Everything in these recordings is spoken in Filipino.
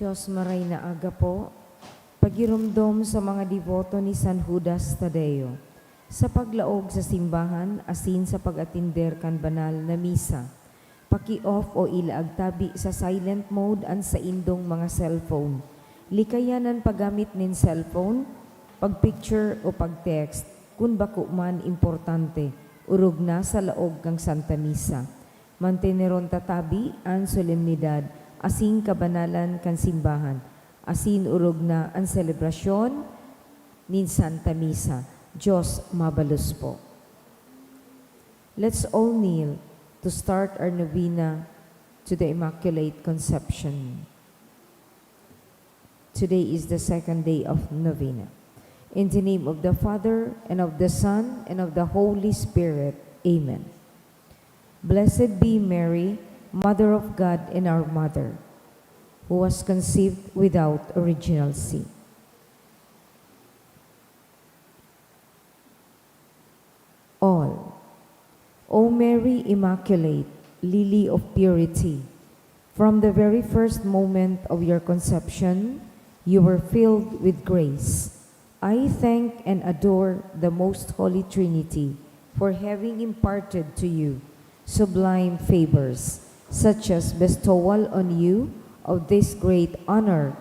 Diyos maray na aga po, pagirumdom sa mga deboto ni San Judas Tadeo, sa paglaog sa simbahan, asin sa pag-atinder kan banal na misa, paki-off o ilaag tabi sa silent mode an sa indong mga cellphone, likayanan paggamit nin cellphone, pag-picture o pag-text, kun bako man importante, urog na sa laog kang Santa Misa. Manteneron tatabi ang solemnidad, asin kabanalan kan simbahan, asin urog na ang selebrasyon nin Santa Misa. Diyos mabalus po. Let's all kneel to start our novena to the Immaculate Conception. Today is the second day of novena. In the name of the Father, and of the Son, and of the Holy Spirit. Amen. Blessed be Mary, Mother of God and our Mother, who was conceived without original sin. All. O Mary Immaculate, Lily of Purity, from the very first moment of your conception, you were filled with grace. I thank and adore the Most Holy Trinity for having imparted to you sublime favors, such as bestowal on you of this great honor,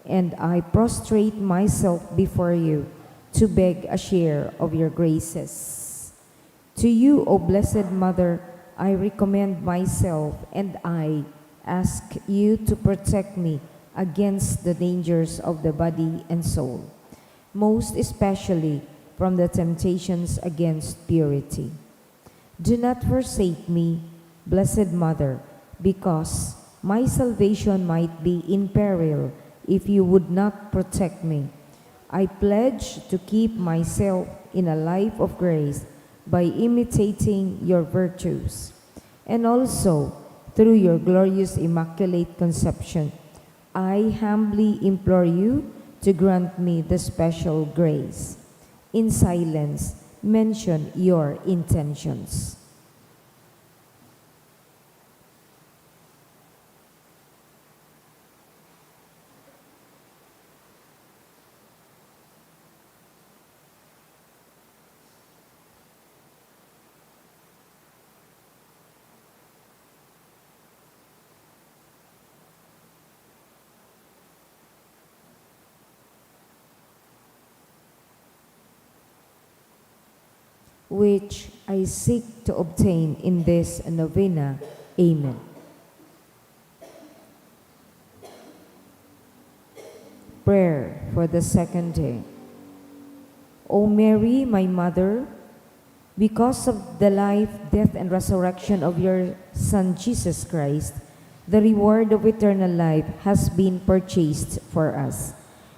and I prostrate myself before you to beg a share of your graces. To you, O Blessed Mother, I recommend myself, and I ask you to protect me against the dangers of the body and soul, most especially from the temptations against purity. Do not forsake me, Blessed Mother, because my salvation might be in peril if you would not protect me. I pledge to keep myself in a life of grace by imitating your virtues, and also through your glorious Immaculate Conception, I humbly implore you to grant me the special grace. In silence, mention your intentions. Which I seek to obtain in this novena. Amen. Prayer for the second day. O Mary, my Mother, because of the life, death, and resurrection of your Son Jesus Christ, the reward of eternal life has been purchased for us.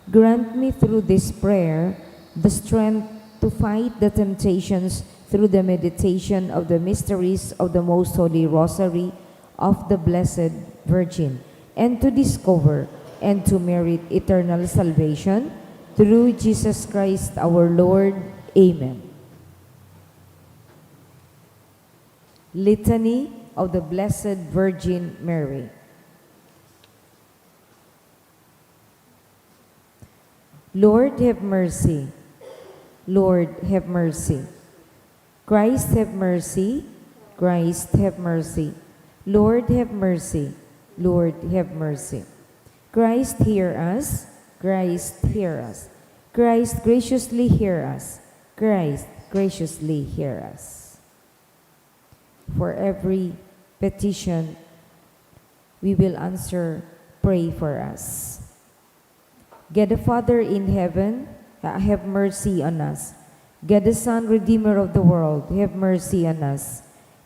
Grant me through this prayer the strength to fight the temptations through the meditation of the mysteries of the Most Holy Rosary of the Blessed Virgin, and to discover and to merit eternal salvation through Jesus Christ our Lord. Amen. Litany of the Blessed Virgin Mary. Lord, have mercy. Lord, have mercy. Christ, have mercy. Christ, have mercy. Lord, have mercy. Lord, have mercy. Christ, hear us. Christ, hear us. Christ, graciously hear us. Christ, graciously hear us. For every petition we will answer, pray for us. God the Father in heaven, have mercy on us. God the Son, Redeemer of the world, have mercy on us.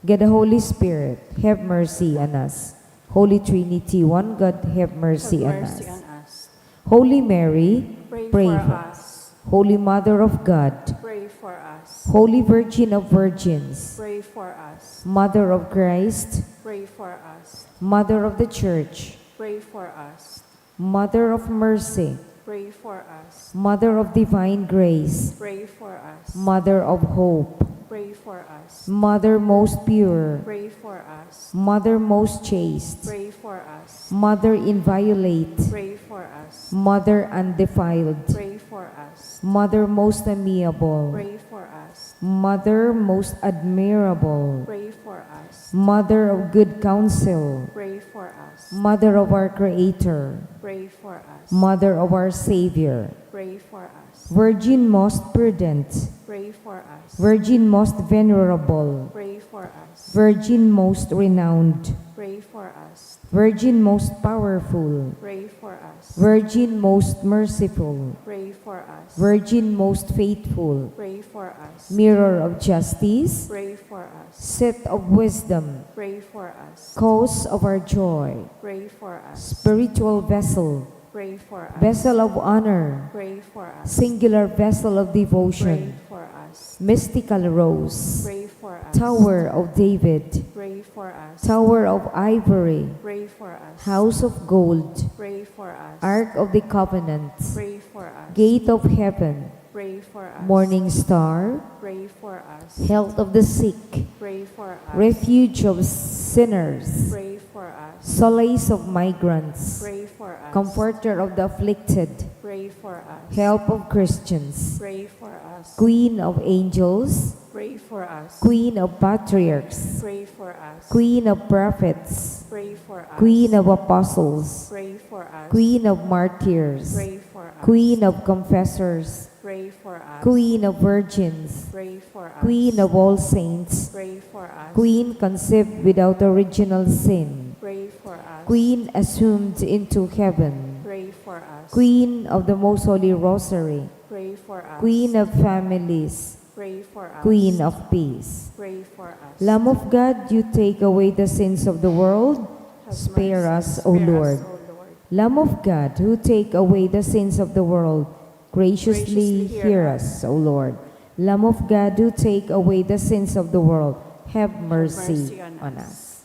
God the Holy Spirit, have mercy on us. Holy Trinity, one God, have mercy, on us. Holy Mary, pray for us. Holy Mother of God, Pray for us. Holy Virgin of Virgins, Pray for us. Mother of Christ, Pray for us. Mother of the Church, Pray for us. Mother of Mercy, Pray for us. Mother of Divine Grace, Pray for us. Mother of Hope, Pray for us. Mother most pure, Pray for us. Mother most chaste, Pray for us. Mother inviolate, Pray for us. Mother undefiled, Pray for us. Mother most amiable, Pray for us. Mother most admirable, Pray for us. Mother of good counsel, Pray for us. Mother of our Creator, Pray for us. Mother of our Savior, Pray for us. Virgin most prudent, Pray for us. Virgin most venerable, Pray for us. Virgin most renowned, Pray for us. Virgin most powerful, Pray for us. Virgin most merciful, Pray for us. Virgin most faithful, Pray for us. Mirror of justice, Pray for us. Seat of wisdom, Pray for us. cause of our joy, Pray for us. spiritual vessel, Pray for us. vessel of honor, Pray for us. singular vessel of Pray devotion, for us. mystical rose, Pray for us. Tower of David, Pray for us. Tower of ivory, Pray for us. House of gold, Pray for us. Ark of the covenant, Pray for us. Gate of heaven, Pray for us. Morning star, Pray for us. health of the sick, Pray for us. refuge of sinners, Pray for us. solace of migrants, Pray for us. comforter of the afflicted, Pray for us. help of Christians, Pray for us. Queen of angels, Pray for us. Queen of patriarchs, Pray for us. Queen of prophets, Pray for us. Queen of apostles, Pray for us. Queen of martyrs, Pray for us. Queen of confessors, Pray for us. Queen of virgins, Pray for us. Queen of all saints, Pray for us. Queen conceived without original sin, Pray for us. Queen assumed into heaven, Pray for us. Queen of the Most Holy Rosary, Pray for us. Queen of families, Pray for us. Queen of peace. Pray for us. Lamb of God, you take away the sins of the world, Have spare mercy. us, O Spare Lord. us, O Lord. Lamb of God, who take away the sins of the world, graciously hear us, O Lord. Lamb of God, who take away the sins of the world, have mercy on us.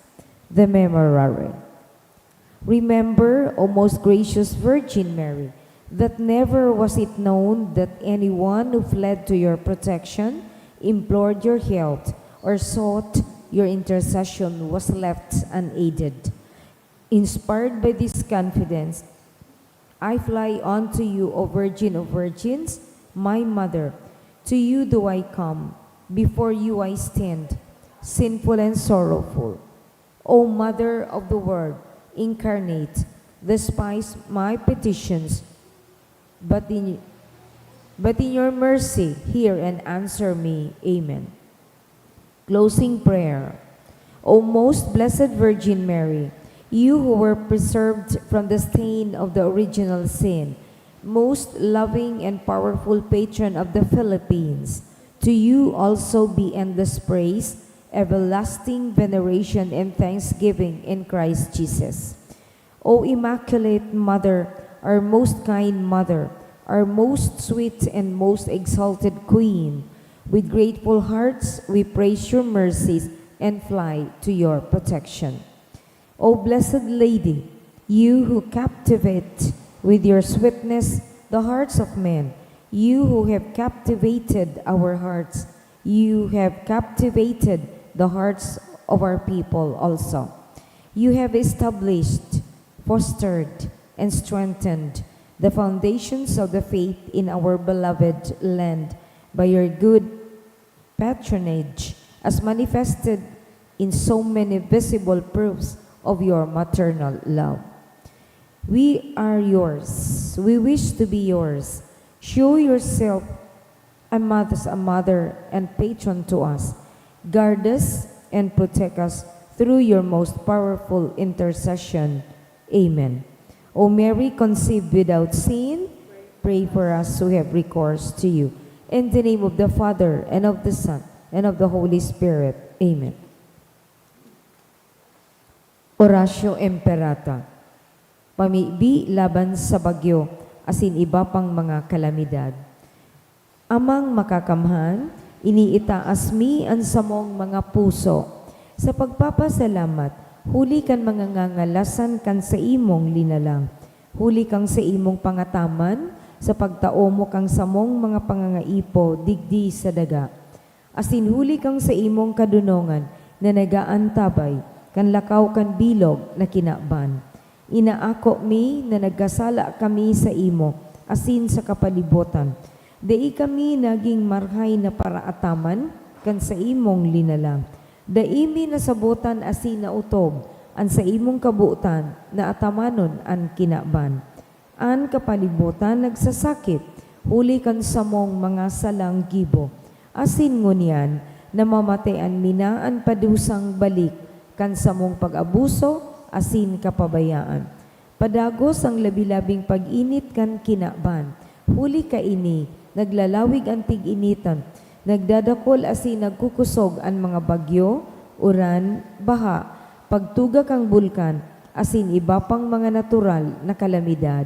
The Memorare. Remember, O most gracious Virgin Mary, that never was it known that anyone who fled to your protection, implored your help, or sought your intercession was left unaided. Inspired by this confidence, I fly unto you, O Virgin of Virgins, my Mother. To you do I come, before you I stand, sinful and sorrowful. O Mother of the Word, incarnate, despise my petitions, but in your mercy, hear and answer me. Amen. Closing prayer. O most blessed Virgin Mary, you who were preserved from the stain of the original sin, most loving and powerful patron of the Philippines, to you also be endless praise, everlasting veneration and thanksgiving in Christ Jesus. O Immaculate Mother, our most kind Mother, our most sweet and most exalted Queen, with grateful hearts we praise your mercies and fly to your protection. O Blessed Lady, you who captivate with your sweetness the hearts of men, you who have captivated our hearts, you have captivated the hearts of our people also. You have established, fostered, and strengthened the foundations of the faith in our beloved land by your good patronage, as manifested in so many visible proofs of your maternal love. We are yours. We wish to be yours. Show yourself a mother and patron to us. Guard us and protect us through your most powerful intercession. Amen. O Mary, conceived without sin, pray for us who have recourse to you. In the name of the Father, and of the Son, and of the Holy Spirit. Amen. Oratio Imperata. Pamibi laban sa bagyo, asin iba pang mga kalamidad. Amang makakamhan, iniitaas mi ang samong mga puso. Sa pagpapasalamat, huli kan mga ngangalasan kan sa imong linalang. Huli kang sa imong pangataman, sa pagtao mo kang samong mga pangangaipo, digdi sa daga. Asin huli kang sa imong kadunongan na nagaantabay, kan lakaw kan bilog na kinaban. Inaako mi na nagkasala kami sa imo, asin sa kapalibutan. Dai kami naging marhay na paraataman, kan sa imong linalang. Daimi nasabutan asin na utob, an sa imong kabuutan na atamanon an kinaban. An kapalibutan nagsasakit, huli kan samong mga salang gibo. Asin ngunyan, namamatayan minaan padusang balik, kan samong pag-abuso, asin kapabayaan. Padagos ang labi-labing pag-init kan kinaban. Huli ka ini, naglalawig ang tig-initan, nagdadakol asin nagkukusog ang mga bagyo, uran, baha, pagtuga kang bulkan, asin iba pang mga natural na kalamidad.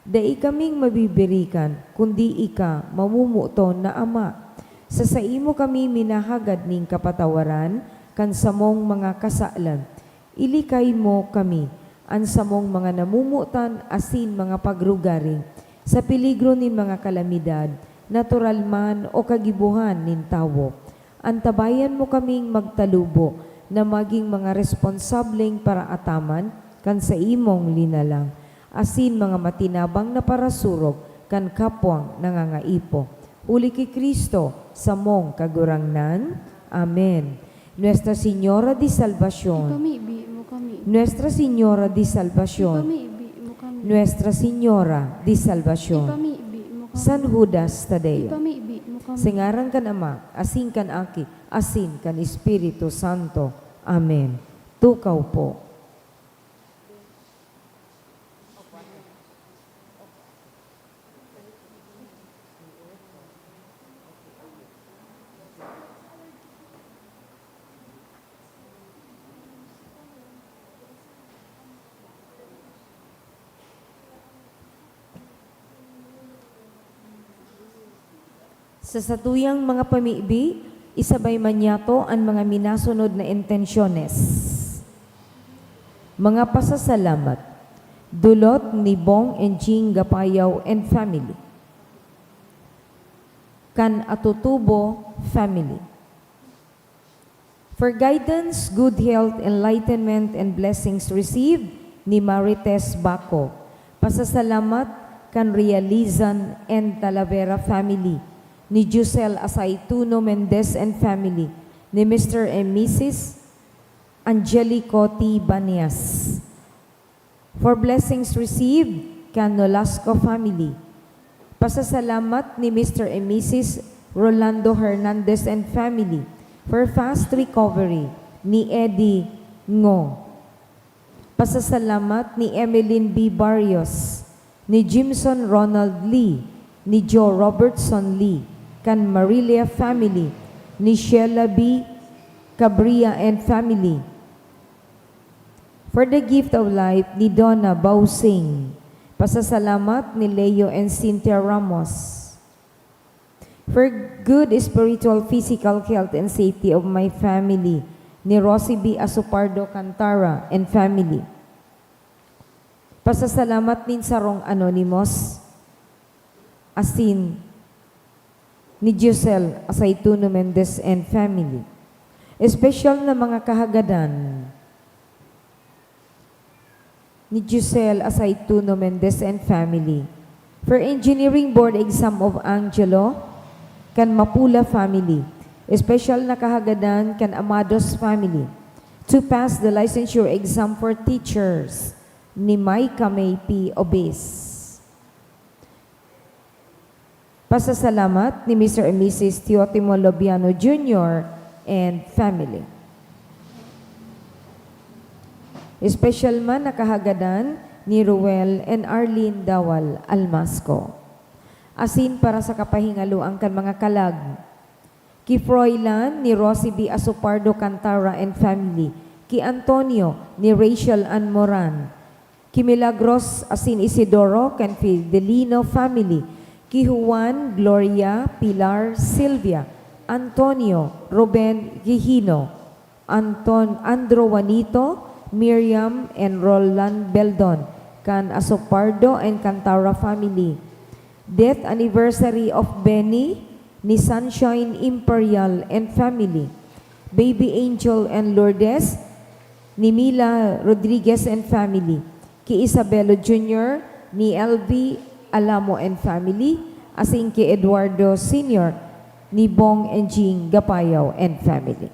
Dai kaming mabibirikan, kundi ika mamumuto na Ama. Sa imo kami minahagad ning kapatawaran, kan samong mga kasalan. Ilikay mo kami, an samong mga namumutan, asin mga pagrugaring, sa peligro ni mga kalamidad, natural man o kagibuhan nin tawo. Antabayan mo kaming magtalubo, na maging mga responsableng paraataman, kan sa imong linalang. Asin mga matinabang na parasurog, kan kapwang nangangaipo. Uli kay Kristo, sa mong kagurangnan. Amen. Nuestra Señora de Salvación, Ipamibi mo kami. Nuestra Señora de Salvación, Ipamibi mo kami. Nuestra Señora de Salvación, Ipamibi mo kami. San Judas Tadeo, Ipamibi mo kami. singaran kan Ama, asin kan Aki, asin kan Espiritu Santo. Amen. Tukaw po. Sa satuyang mga pamibi, isabay manyato ang mga minasunod na intensyones. Mga pasasalamat, dulot ni Bong and Jing Gapayaw and family. Kan Atutubo family. For guidance, good health, enlightenment, and blessings received ni Marites Baco. Pasasalamat kan Realizan and Talavera family, ni Jusel Asaituno Mendez and family, ni Mr. and Mrs. Angelico T. Banias. For blessings received kan Nolasco family. Pasasalamat ni Mr. and Mrs. Rolando Hernandez and family. For fast recovery ni Eddie Ngo. Pasasalamat ni Emeline B. Barrios, ni Jimson Ronald Lee, ni Joe Robertson Lee, kan Marilia family, ni Sheila B. Cabria and family. For the gift of life ni Donna Bausing. Pasasalamat ni Leo and Cynthia Ramos. For good spiritual, physical health and safety of my family, ni Rosie B. Asupardo Cantara and family. Pasasalamat nin Sarong Anonymous, asin ni Giselle Asaituno Mendez and family. Special na mga kahagadan ni Giselle Asaituno Mendez and family. For engineering board exam of Angelo, kan Mapula family. Special na kahagadan kan Amados family. To pass the licensure exam for teachers ni Maika May P. Obis. Pasasalamat ni Mr. and Mrs. Teotimo Lobiano Jr. and family. Special man na kahagadan ni Ruel and Arlene Dawal Almasco. Asin para sa kapahingaluan kan mga kalag. Ki Froilan ni Rosie B. Asupardo Cantara and family. Ki Antonio ni Rachel Ann Moran. Ki Milagros asin Isidoro kan Fidelino family. Ki Juan, Gloria, Pilar, Silvia, Antonio, Ruben Gihino, Andro Juanito, Miriam, and Roland Beldon, kan Asupardo and Cantara family. Death anniversary of Benny ni Sunshine Imperial and family, Baby Angel and Lourdes, ni Mila Rodriguez and family, ki Isabelo Jr., ni LV Alamo and family, asing ki Eduardo Sr., ni Bong and Jing Gapayaw and family.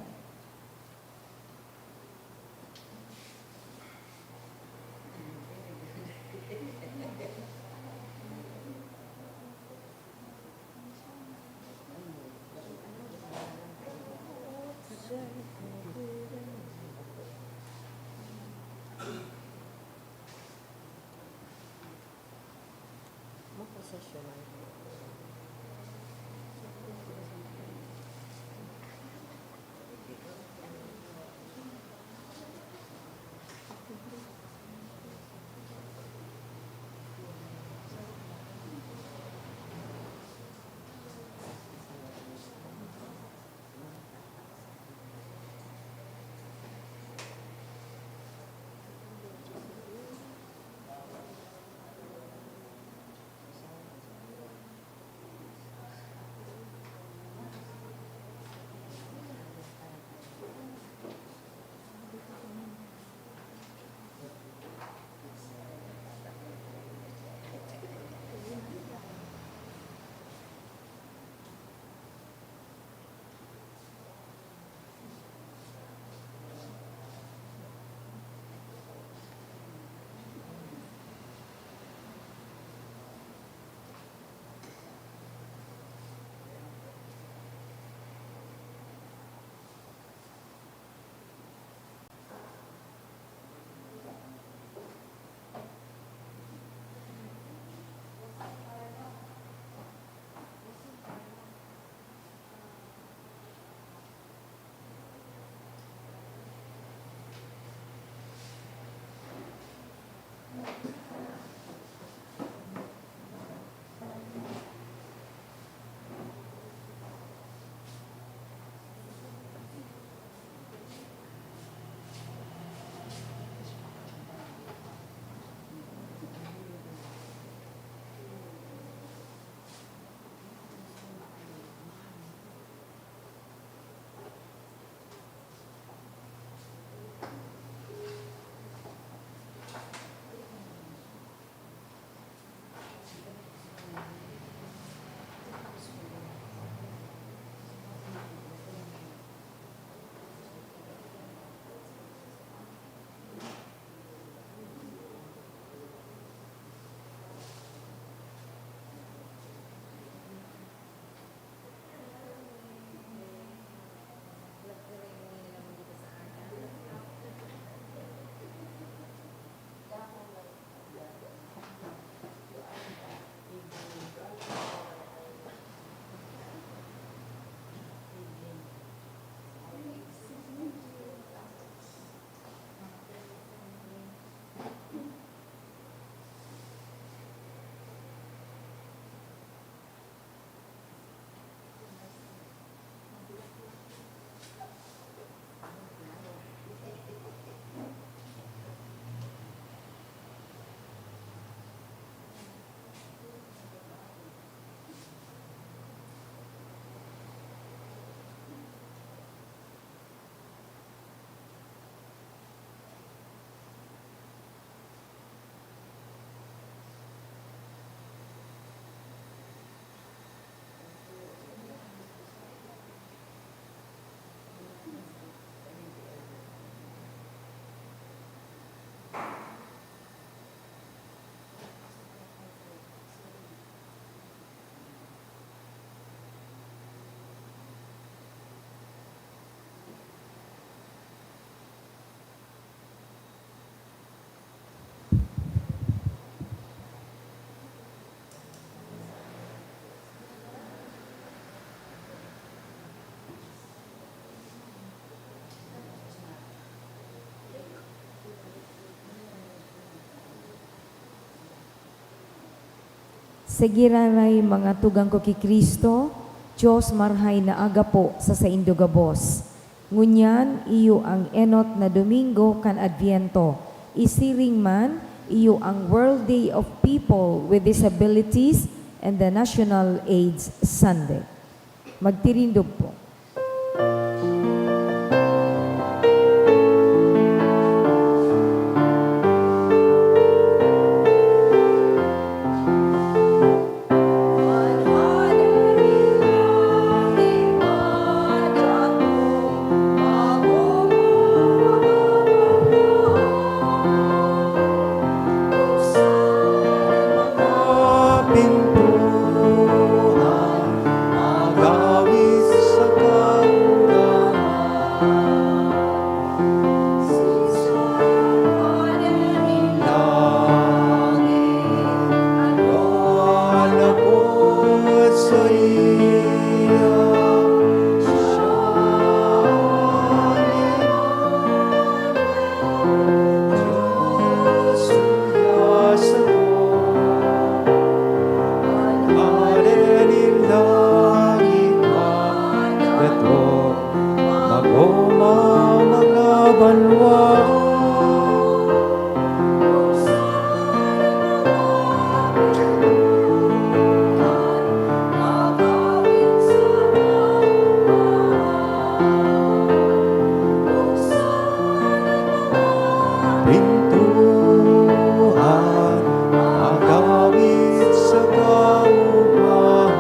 Sagiraray mga tugang ko ki Kristo, Diyos marhay na aga po sa saindo gabos. Ngunyan, iyo ang enot na Domingo kan Adviento. Isiring man, iyo ang World Day of People with Disabilities and the National AIDS Sunday. Magtirindog po. Pintuan, agawit sa Lalapot sa iya, Diyos uyasa ko. Halenin langit magdato, magoma mga banwa. Pintuan, agawit sa kaupahan.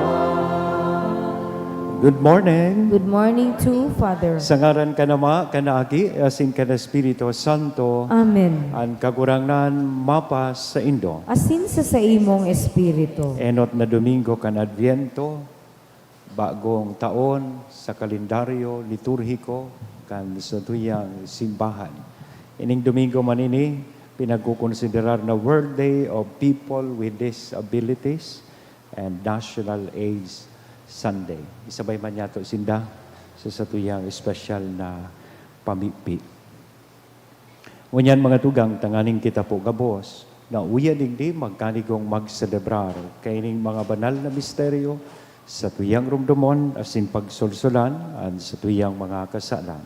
Good morning. Good morning to Father. Sa ngaran ka nama, kanagi, asin ka na Espiritu Santo, Amen. ang kagurangnan mapas sa Indo. Asin sa imong espiritu. Enot na Domingo kan Adviento, bagong taon sa kalendaryo liturhiko kan sa tuyang simbahan. Ining Domingo manini, pinagkukonsiderar na World Day of People with Disabilities and National AIDS Sunday. Isabay man yato sinda sa tuyang espesyal na pamipi. Ngunyan mga tugang, tanganing kita po gabos, na uya digdi magkanigong magselebrar kaining mga banal na misteryo sa tuyang rumdumon asin pagsulsulan at sa tuyang mga kasalan.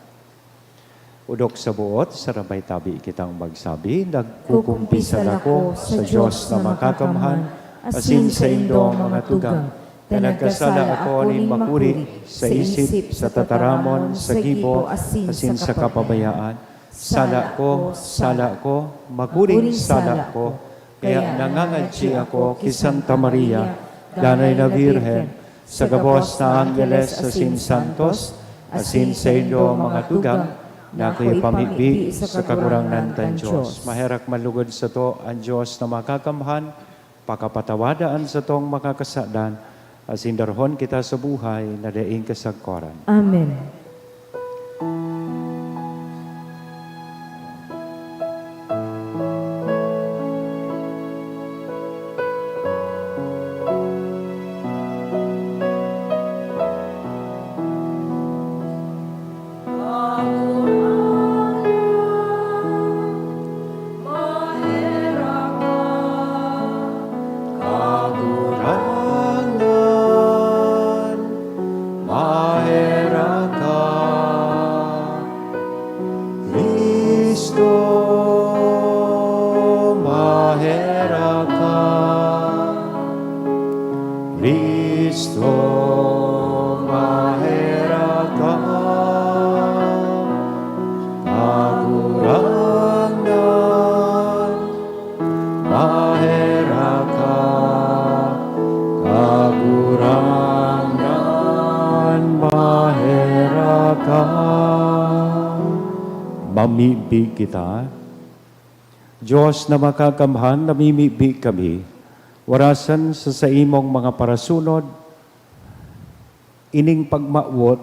Udok sa buot, sarabay tabi kitang magsabi, nagkukumpisan ako sa Diyos na makakamhan, asin sa indong mga tugang, na nagkasala ako ni makuri sa isip, sa tataramon, sa gibo, asin sa kapabayaan. Sala ko, makuring sala ko, kaya nangangadji ako kay Santa Maria, Danay na Birhen, sa gabos na Angeles asin Santos, asin sa indo mga tugang, na ako'y pamigbi sa kagurangan tan Diyos. Maherak malugod sa to ang Diyos na makakamhan, pakapatawadaan sa tong makakasadan, asin darhon kita sa buhay na daing kasagkoran. Amen. Kagurangan, maheraka, Kristo, maheraka, Kristo, maheraka, kagurangan, maheraka, kagurangan, maheraka. Mamibig kita. Diyos na makakamhan, namimibig kami. Warasan sa imong mga parasunod, ining pagmawot,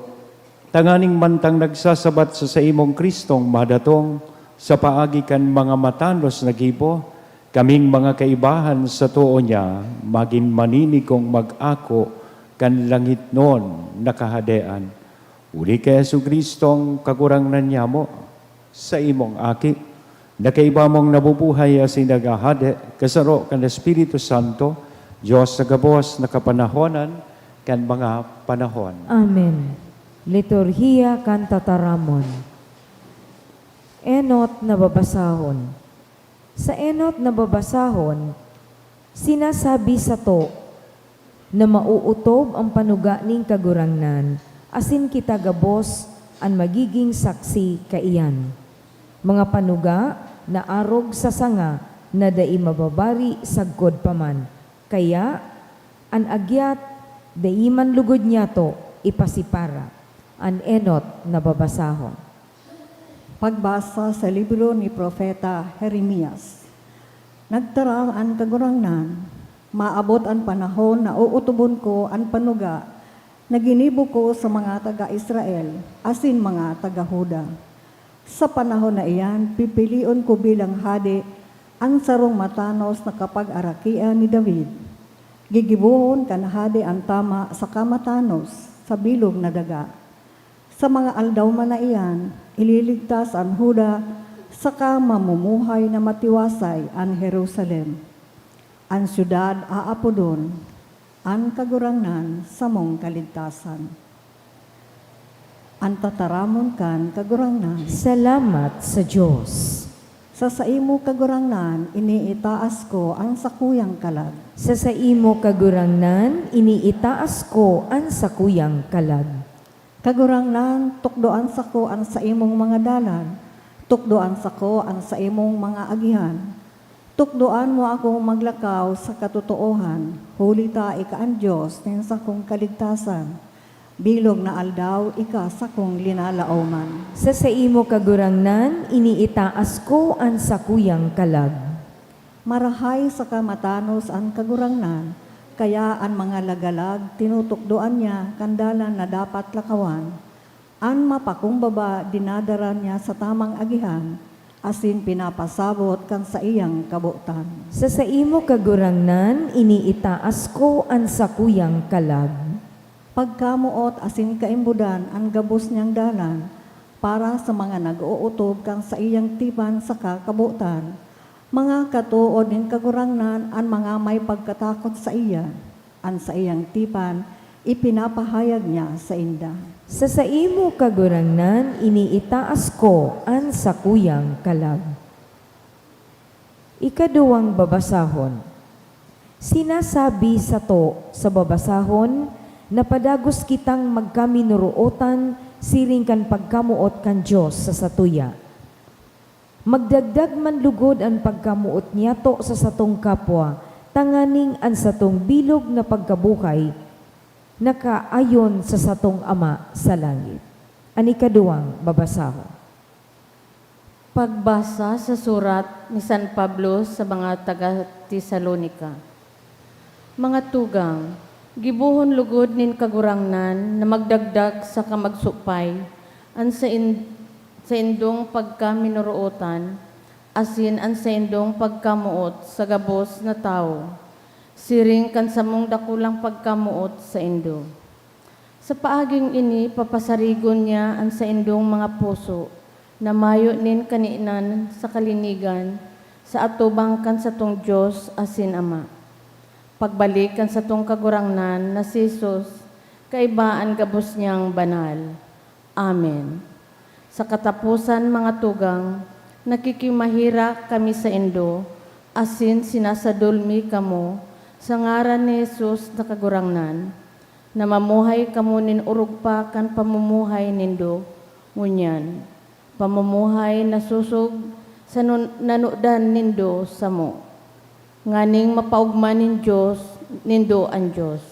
tanganing mantang nagsasabat sa imong Kristong madatong sa paagi kan mga matanos na gibo, kaming mga kaibahan sa tuo niya, maging manini kong mag-ako kan langit noon nakahadean. Uli kay Yesu Kristong kagurangnan niya mo sa imong aki, nakaiba mong nabubuhay asin nagahade, kasaro kan Espiritu Santo, Diyos sa gabos na kapanahonan, kan mga panahon. Amen. Liturhiya kan tataramon. Enot na babasahon. Sa enot na babasahon, sinasabi sa to, na mauutob ang panuga ning kagurangnan, asin kita gabos ang magiging saksi kaiyan. Mga panuga na arog sa sanga na dai mababari sagkod paman. Kaya, an agyat dai man lugod niya to ipasipara. An enot na babasahon. Pagbasa sa libro ni Propeta Jeremias. Nagtara ang kagurangnan, maabot ang panahon na uutubon ko ang panuga na ginibo ko sa mga taga-Israel, asin mga taga-Huda. Sa panahon na iyan, pipilion ko bilang hadi ang sarong matanos na kapag-arakian ni David. Gigibuhon kan hadi ang tama sa kamatanos sa bilog na daga. Sa mga aldaw man na iyan, ililigtas ang Huda saka mamumuhay na matiwasay ang Jerusalem. Ang syudad aapodon, ang kagurangnan sa mong kaligtasan. Ang tataramon kan kagurangnan, Salamat sa Diyos. sa saimo kagurangnan, iniitaas ko ang sakuyang kalag. Sa imo kagurangnan, iniitaas ko ang sakuyang kalag. Kagurangnan, tukdoan sa ko ang sa imong mga dalan, tukdoan sa ko ang sa imong mga agihan. Tukdoan mo akong maglakaw sa katotoohan, huli ta ika ang Diyos nin sa kong kaligtasan. Bilog na aldaw, ika sa kong linalaoman. Sa imo kagurangnan, iniitaas ko ang sakuyang kalag. Marahay sa kamatanos ang kagurangnan, kaya ang mga lagalag tinutukdoan niya kandalan na dapat lakawan. Ang mapakumbaba dinadaran niya sa tamang agihan, asin pinapasabot kan sa iyang kabutan. Sa imo kagurangnan, iniitaas ko ang sakuyang kalag. Pagkamuot asin kaimbudan ang gabos niyang dalan, para sa mga nag-uutob kang sa iyang tipan sa kakabutan, mga katuod din kagurangnan ang mga may pagkatakot sa iya, ang sa iyang tipan, ipinapahayag niya sa inda. Sa imo kagurangnan, iniitaas ko ang sakuyang kalag. Ikaduwang babasahon. Sinasabi sa to sa babasahon, na padagos kitang magkaminuruotan, siring kan pagkamuot kan Diyos sa satuya. Magdagdag man lugod ang pagkamuot niya to sa satong kapwa, tanganing ang satong bilog na pagkabuhay, nakaayon sa satong Ama sa langit. Ang ikaduwang babasahon. Pagbasa sa surat ni San Pablo sa mga taga-Tesalonika. Mga tugang, gibuhon lugod nin kagurangnan na magdagdag sa kamagsupay, an sa indong pagkaminuruotan, asin an sa indong pagkamuot sa gabos na tao, siring kan sa mong dakulang pagkamuot sa indo. Sa paaging ini, papasarigon niya ang sa indong mga puso, na mayo nin kaninan sa kalinigan, sa atubang kan sa tong Diyos asin Ama. Pagbalikan sa tong kagurangnan na si Jesus, kaibaan gabos niyang banal. Amen. Sa katapusan mga tugang, nakikimahira kami sa indo, asin sinasadulmi kamo sa ngaran ni Jesus na kagurangnan, na mamuhay kamo nin urugpa kan pamumuhay nindo, ngunyan, pamumuhay na susog sa nanudan nindo sa mo. Nganing mapaugman nin Diyos, nindo ang Diyos.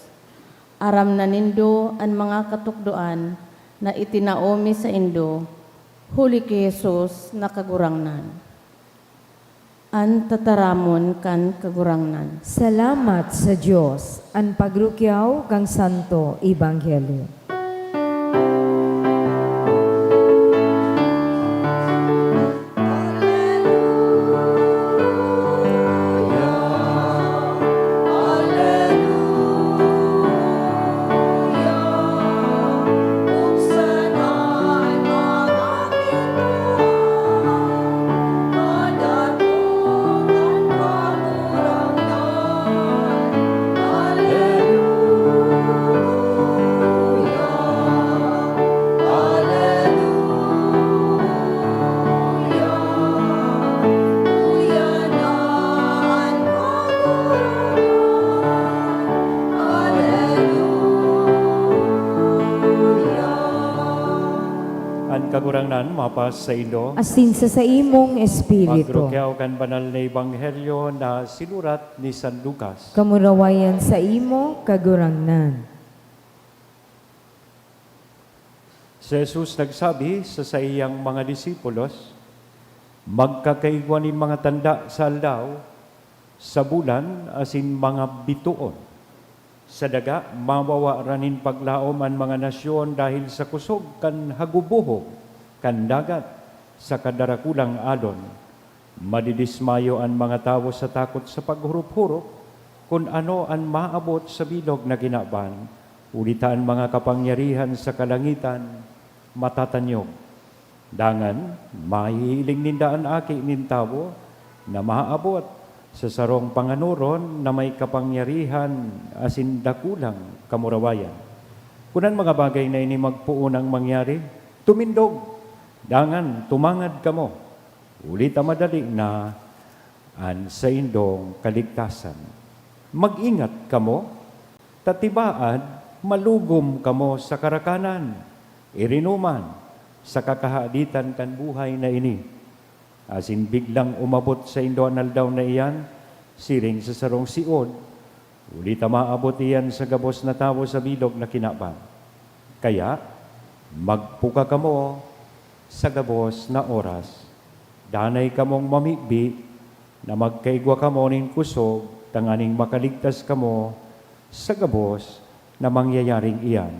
Aram na nindo ang mga katukdoan na itinaomi sa indo, huli ki Jesus na kagurangnan. An tataramon kan kagurangnan. Salamat sa Diyos, ang pagrukyaw kang Santo Ebanghelyo. pangunan, mapas sa ilo. asin sa imong espiritu. Magrukyaw kan banal na ebanghelyo na sinurat ni San Lucas. Kamurawayan sa imo, kagurangnan. Si Jesus nagsabi sa iyang mga disipulos, magkakaigwan ni mga tanda sa aldaw, sa bulan, asin mga bituon. Sa daga, mawawa ranin paglaom ang mga nasyon dahil sa kusog kan hagubuhog, kan dagat, sa kadarakulang alon. Madidismayo ang mga tao sa takot sa paghurup-hurup, kung ano ang maabot sa bilog na ginaban, ulitan mga kapangyarihan sa kalangitan, matatanyog. Dangan, mahihiling nindaan aki nintawo na maabot sa sarong panganuron na may kapangyarihan asin dakulang kamurawayan. Kunan mga bagay na ini magpuunang mangyari, tumindog, dangan tumangad kamo, ulit madali na an sa indong kaligtasan. Mag-ingat kamo, tatibaan, malugom kamo sa karakanan, irinuman, sa kakahaditan kan buhay na ini. Asin biglang umabot sa indonal daw na iyan, siring sa sarong siod, ulit maabot iyan sa gabos na tao sa bilog na kinaban. Kaya, magpuka kamo sa gabos na oras, danay kamong mamigbi, na magkaigwa kamo ning kusog, tanganing makaligtas kamo sa gabos na mangyayaring iyan.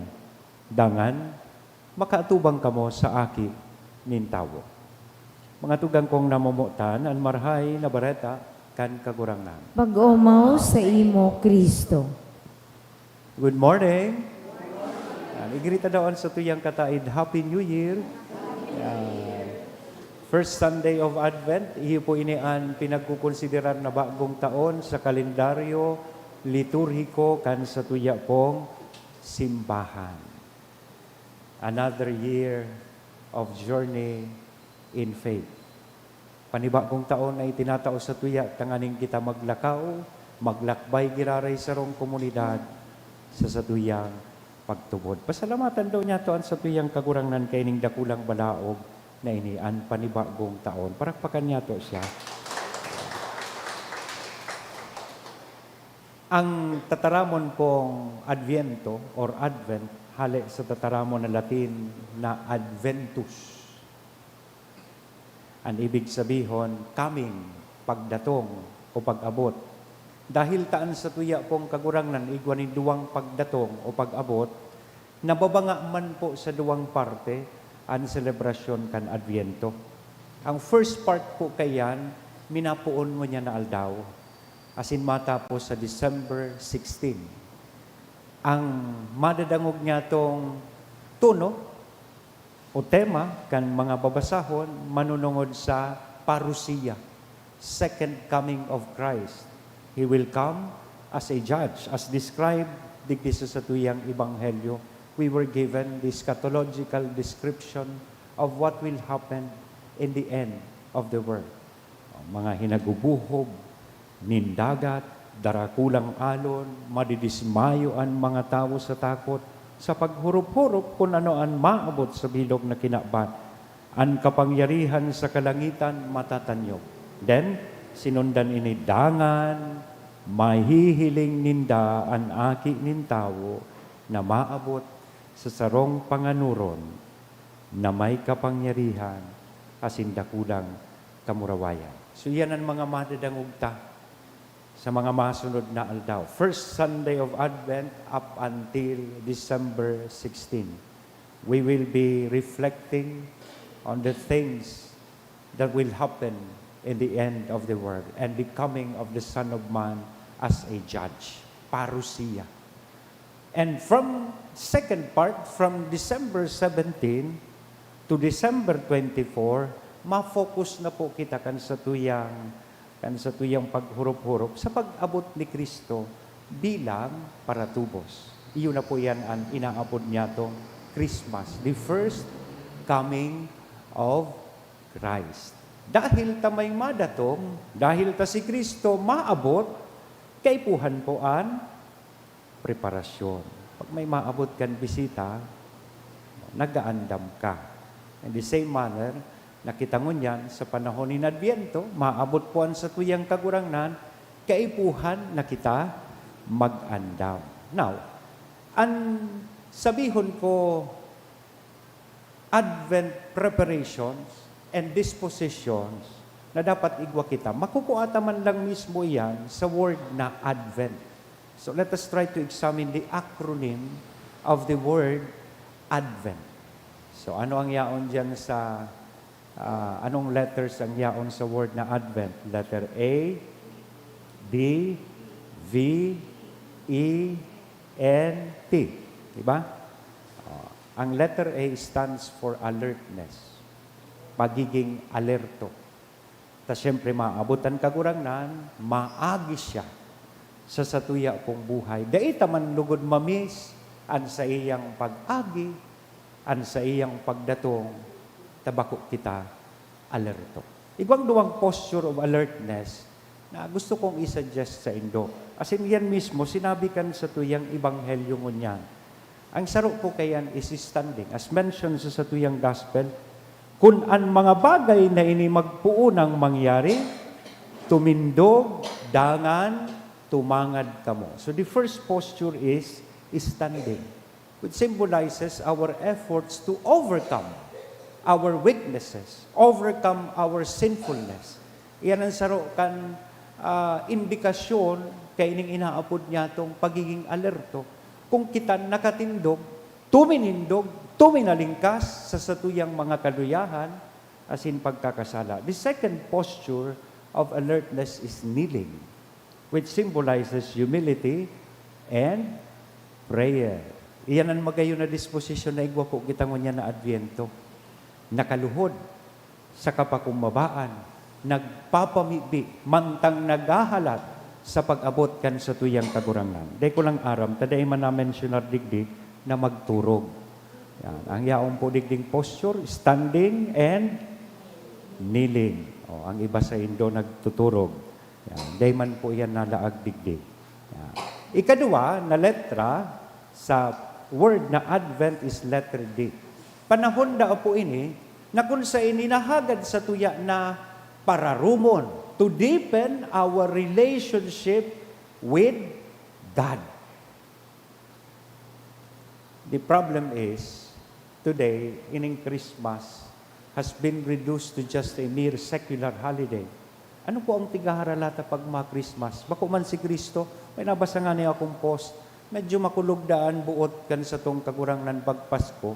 Dangan, makaatubang kamo sa aki nin tawo. Mga tugang kong namumutan, ang marhay na bareta, kan kagurangnan. Pag-umaw sa imo, Kristo. Good morning. Igirita dawan sa tuyang kataid, Happy New Year. First Sunday of Advent, iyo po inian pinagkukonsiderar na bagong taon sa kalendaryo liturhiko kan sa tuya pong simbahan. Another year of journey in faith. Panibagong taon ay tinatao sa tuya, tanganing kita maglakaw, maglakbay giraray sa rong komunidad sa satuyang pagtubod. Pasalamatan daw niya to ang satuyang kagurangnan kaining dakulang balaog na inian panibagong taon. Parakpakan niya to siya. Ang tataramon pong Adviento or Advent, hali sa tataramon na Latin na Adventus. Ang ibig sabihon, coming, pagdatong o pag-abot. Dahil taan sa tuya pong kagurangnan, igwanin duwang pagdatong o pag-abot, nababanga man po sa duwang parte ang selebrasyon kan Adviento. Ang first part po kayan, minapuon mo niya na aldaw. Asin matapos sa December 16. Ang madadangog niya tong tuno, o tema kan mga babasahon manunungod sa parusiya, second coming of Christ. He will come as a judge, as described digdi sa tuyang ebanghelyo. We were given the eschatological description of what will happen in the end of the world. Mga hinagubuhog, nindagat, darakulang alon, madidismayo ang mga tao sa takot, sa paghurup-hurup kung ano ang maabot sa bilog na kinaban. Ang kapangyarihan sa kalangitan matatanyog. Then, sinundan ini dangan, mahihiling ninda ang aki nin tawo na maabot sa sarong panganuron na may kapangyarihan asin dakulang kamurawayan. So yan ang mga madadangugta sa mga masunod na aldaw. First Sunday of Advent up until December 16. We will be reflecting on the things that will happen in the end of the world and the coming of the Son of Man as a judge. Parusia. And from second part, from December 17 to December 24, ma-focus na po kita kan sa tuyang paghurup-hurup sa pag-abot ni Kristo bilang paratubos. Iyon na po yan ang inaabot niya tong Christmas, the first coming of Christ. Dahil ta may madatong, dahil ta si Kristo maabot, kaipuhan po ang preparasyon. Pag may maabot kan bisita, nagaandam ka. In the same manner, nakita mo niyan sa panahon ni Adviento, maabot po ang sa tuyang kagurangnan, kaipuhan na kita mag-andam. Now, ang sabihon ko, Advent preparations and dispositions na dapat igwa kita, makukuha man lang mismo yan sa word na Advent. So let us try to examine the acronym of the word Advent. So ano ang yaon dyan sa, anong letters ang yaon sa word na Advent? Letter A, D, V, E, N, T. Diba? Ang letter A stands for alertness. Pagiging alerto. Ta siyempre maabutan kagurangnan, maagi siya sa satuya kong buhay. Daita man lugod mamis, an sa iyang pag-agi, an sa iyang pagdatong, tabako kita alerto. Igwang duwang posture of alertness na gusto kong isuggest sa Indo. As in yan mismo, sinabi kan sa tuyang ibanghelyo ngunyan. Ang saro ko kayan is standing. As mentioned sa tuyang gospel, kung ang mga bagay na ini magpuunang mangyari, tumindog, dangan, tumangad kamo. So the first posture is standing, which symbolizes our efforts to overcome our weaknesses, overcome our sinfulness. Iyan ang saro kan indikasyon kay ining inaapod niya tong pagiging alerto. Kung kita nakatindog, tuminindog, tuminalingkas sa satuyang mga kaluyahan, as in pagkakasala. The second posture of alertness is kneeling, which symbolizes humility and prayer. Iyan ang magayon na disposisyon na igwa ko kita niya na Adviento. Nakaluhod sa kapakumbabaan, nagpapamibi, mantang nagahalat sa pag-abot kan sa tuyang kagurangan. Day ko lang aram, taday man na-mentionar digdig na magturog. Yan. Ang yaong po digding posture, standing and kneeling. O, ang iba sa Indo nagtuturog. Yan. Day man po yan nalaag digdig. Yan. Ikadua na letra sa word na Advent is letter D. Panahon da po ini, na kung sa ininahagad sa tuya na pararumon, to deepen our relationship with God. The problem is, today, ining Christmas has been reduced to just a mere secular holiday. Ano po ang tigaharalata pag Christmas? Bako man si Kristo, may nabasa nga niya akong post, medyo makulugdaan buot kan sa tong kagurangnan pagpasko,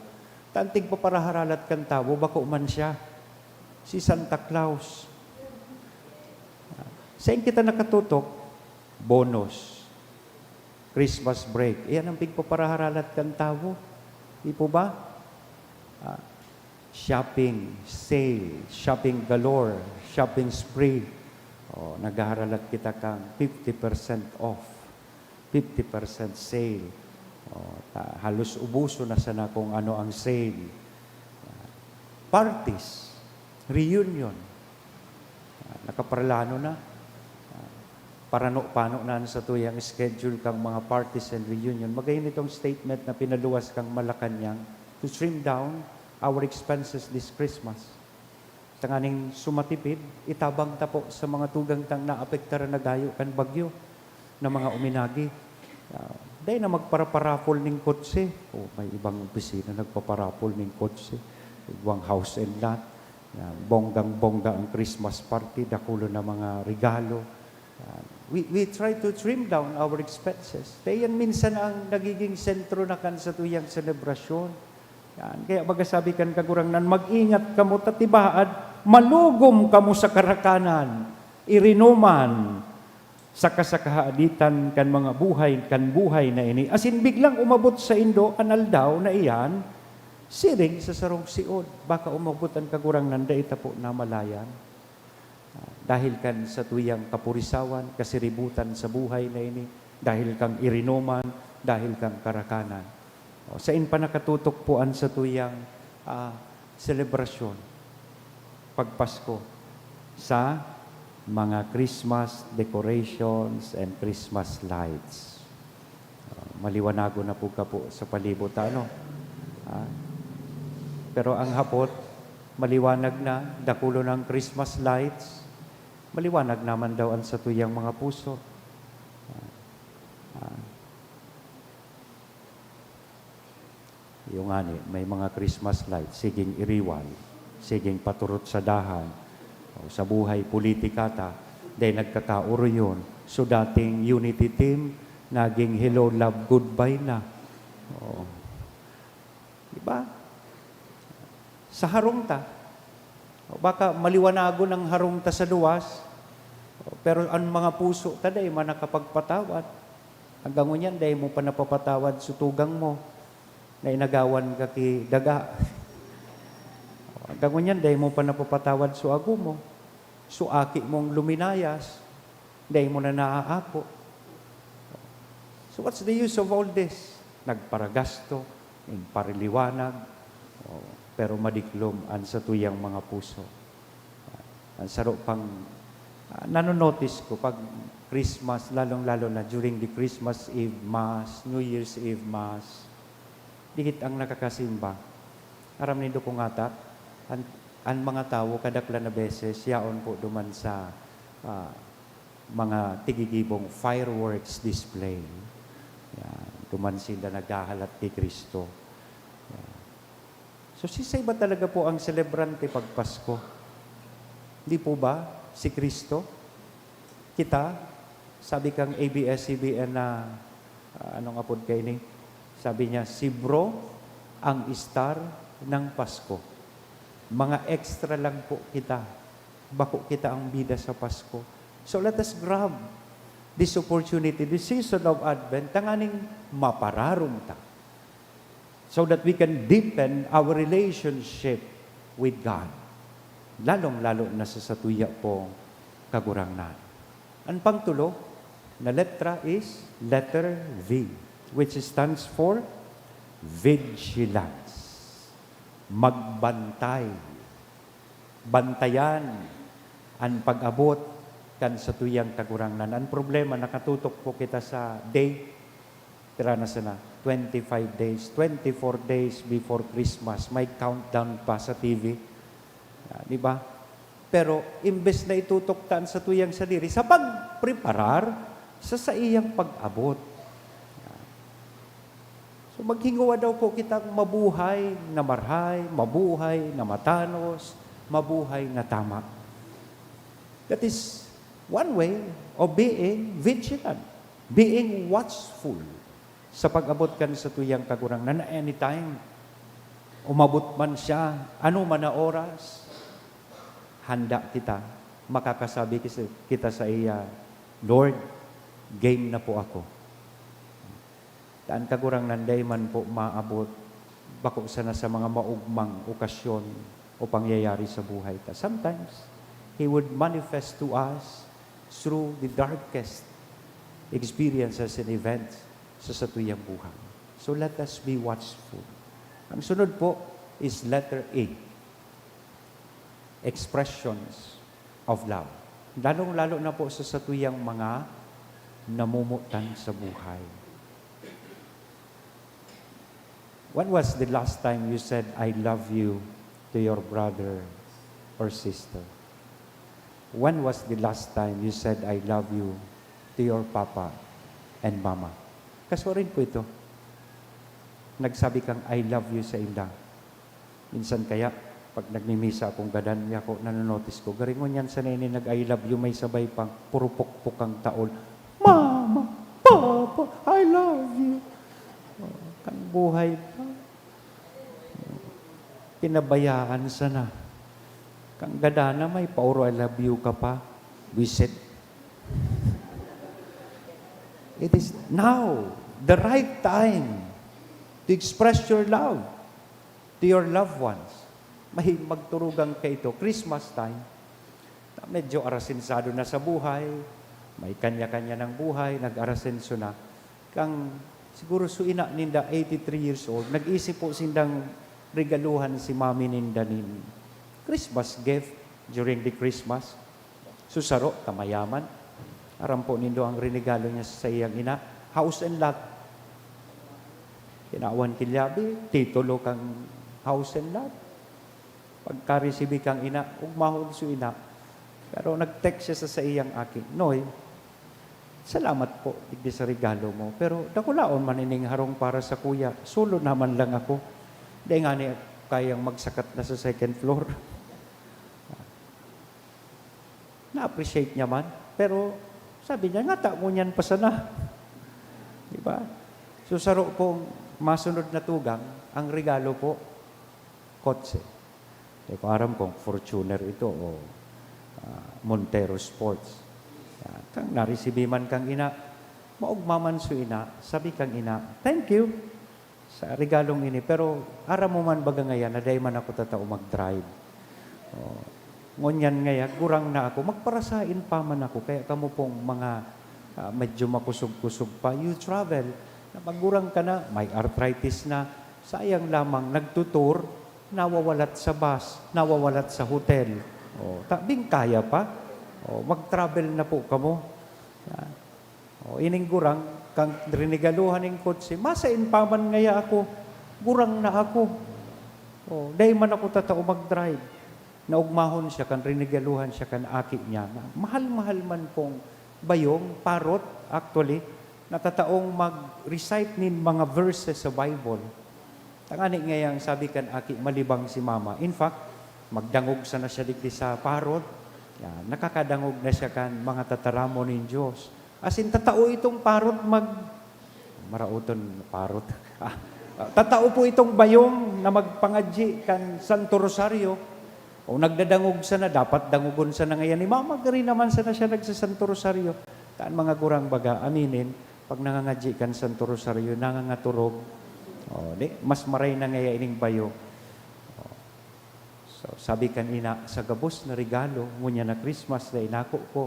tantig pa para haralat kan tao, bako man siya. Si Santa Claus. Saan kita nakatutok? Bonus. Christmas break. Iyan ang pigpaparaharalat kan tao. Di po ba? Shopping, sale, shopping galore, shopping spree. O, naghaharalat kita kang 50% off. 50% sale. O, halos ubuso na sana kung ano ang sale. Parties, reunion. Nakaparlano na. Parano-pano na sa tuyang schedule kang mga parties and reunion. Magayon itong statement na pinaluwas kang Malacanang to trim down our expenses this Christmas. Tanganing sumatipid, itabang tapo sa mga tugang tang naapektar na gayo kan bagyo na mga uminagi. Dahil na magparaparapol ning kotse. May ibang opisina nagpaparapol ning kotse. Ibang house and lot. Bonggang-bongga ang Christmas party, dakulo na mga regalo. We try to trim down our expenses. Kaya yan minsan ang nagiging sentro na kan sa tuyang selebrasyon. Yan. Kaya magasabi kan kagurangnan, mag-ingat kamo tatibaad, malugom kamo sa karakanan, irinuman sa kasakahaaditan kan mga buhay na ini. Asin biglang umabot sa Indo, anal daw na iyan, siring sa sarong siod. Baka umabot ang kagurangnan, daita po na malayan. Dahil kan sa tuyang kapurisawan, kasiributan sa buhay na ini, dahil kang irinuman, dahil kang karakanan. Sa in pa nakatutok po ang sa tuyang selebrasyon, pagpasko, sa mga Christmas decorations and Christmas lights. Maliwanago na po ka po sa palibot. Pero ang hapot, maliwanag na, dakulo ng Christmas lights, maliwanag naman daw ang sa tuyang mga puso. Yung ani, may mga Christmas lights, siging iriwal, siging paturot sa dahan, o sa buhay politika ta, dahil nagkakauro yun. So dating unity team, naging hello, love, goodbye na. O, diba? Sa harong ta, o baka maliwanago ng harong ta sa luwas, pero ang mga puso ta, dahil man nakapagpatawad. Hanggang ngunyan, dahil mo pa napapatawad sutugang mo, na inagawan ka ki daga. Hanggang ngunyan, dahil mo pa napapatawad su ago mo, su aki mong luminayas, dahil mo na naaapo. So what's the use of all this? Nagparagasto, pariliwanag, pero madiklom ang sa tuyang mga puso. Ang saro pang nanonotice ko pag Christmas, lalong-lalo na during the Christmas Eve Mass, New Year's Eve Mass, dikit ang nakakasimba. Aram nindo ko nga ta, ang mga tao kadakla na beses, yaon po duman sa mga tigigibong fireworks display. Yan, duman sila naghahalat kay Kristo. Yan. So si ba talaga po ang celebrante pag Pasko? Hindi po ba si Kristo? Kita, sabi kang ABS-CBN na, ano nga po kayo ni? Sabi niya, si Bro ang star ng Pasko. Mga extra lang po kita. Bako kita ang bida sa Pasko. So let us grab this opportunity, this season of Advent, tanganing mapararong ta. So that we can deepen our relationship with God. Lalong-lalo na sa satuya po kagurangnan. Ang pangtulo na letra is letter V, which stands for vigilance. Magbantay. Bantayan ang pag-abot kan sa tuyang kagurangnan. Ang problema, nakatutok po kita sa day, tira na sana, 25 days, 24 days before Christmas. May countdown pa sa TV. Di ba? Pero, imbes na itutok taan sa tuyang sadiri, sa pagpreparar sa iyang pag-abot. So maghingawa daw po kitang mabuhay na marhay, mabuhay na matanos, mabuhay na tama. That is one way of being vigilant, being watchful sa pag-abot kan sa tuyang kagurangnan na anytime umabot man siya, ano man na oras, handa kita, makakasabi kita sa iya, Lord, game na po ako. Daan kagurang nanday man po maabot, bako sana sa mga maugmang okasyon o pangyayari sa buhay ta. Sometimes, He would manifest to us through the darkest experiences and events sa satuyang buhay. So let us be watchful. Ang sunod po is letter A. Expressions of love. Lalong-lalo na po sa satuyang mga namumutan sa buhay. When was the last time you said, I love you to your brother or sister? When was the last time you said, I love you to your papa and mama? Kaso rin po ito. Nagsabi kang, I love you sa ila. Minsan kaya, pag nagmimisa akong gadan, ako nanonotice ko, garingon yan sa nini, nag-I love you, may sabay pang purupok-pok ang taol. Mama, Papa, I love you. Kang buhay pa. Pinabayaan sana. Kang gadana, may pauro I love you ka pa. Visit. It is now the right time to express your love to your loved ones. May magturugang ka ito. Christmas time, medyo arasensado na sa buhay, may kanya-kanya ng buhay, nag-arasenso na. Kang siguro suina ninda, 83 years old, nag-isip po sindang regaluhan si mami ninda nin Christmas gift during the Christmas. Susaro, kamayaman. Aram po nindo ang renegalo niya sa iyang ina. House and lot. Kinawan kilyabi, titulo kang house and lot. Pagka-receive kang ina, ugmahon su ina. Pero nag-text siya sa iyang aki, Noy, salamat po, digdi sa regalo mo. Pero dakulaon man ining harong para sa kuya. Sulo naman lang ako. Di nga ni kayang magsakat na sa second floor. Na-appreciate niya man. Pero sabi niya, nga mo niyan pa sana. Di ba? So saro pong masunod na tugang, ang regalo po, kotse. Di ko aram kung Fortuner ito o Montero Sports. Kang narisibi man kang ina, maugmaman su ina, sabi kang ina, thank you sa regalong ini. Pero aram mo man baga ngayon, na day man ako tatao mag-drive. Ngunyan ngaya, gurang na ako, magparasain pa man ako, kaya kamo pong mga medyo makusog-kusog pa, you travel, napagurang ka na, may arthritis na, sayang lamang, nagtutur, nawawalat sa bus, nawawalat sa hotel. Tabing kaya pa. Mag-travel na po kamo. Ining gurang, kang rinigaluhan ng kotse, masain pa man ngaya ako, gurang na ako. Day man ako tatao mag-drive. Naugmahon siya, kan rinigaluhan siya, kan aki niya. Mahal-mahal man pong bayong, parot, actually, natataong mag-recite nin mga verses sa Bible. Tangani ngayang sabi kan aki, malibang si mama. In fact, magdangog sana siya digdi sa parot. Yan, nakakadangog na siya kan mga tataramo ng Diyos. As in, tatao itong parot marauton parot. Tatao po itong bayong na magpangadji kan Santo Rosario. O nagdadangog sana, dapat dangugon sana ngayon. Ni Mama, gari naman sana siya nagsasanto Rosario. Taan mga gurang baga, aminin, pag nangangadji kan Santo Rosario, nangangaturog. Mas maray na ngayon ining bayo. So, sabi kanina, sa gabos na regalo, ngunya na Christmas na inako ko,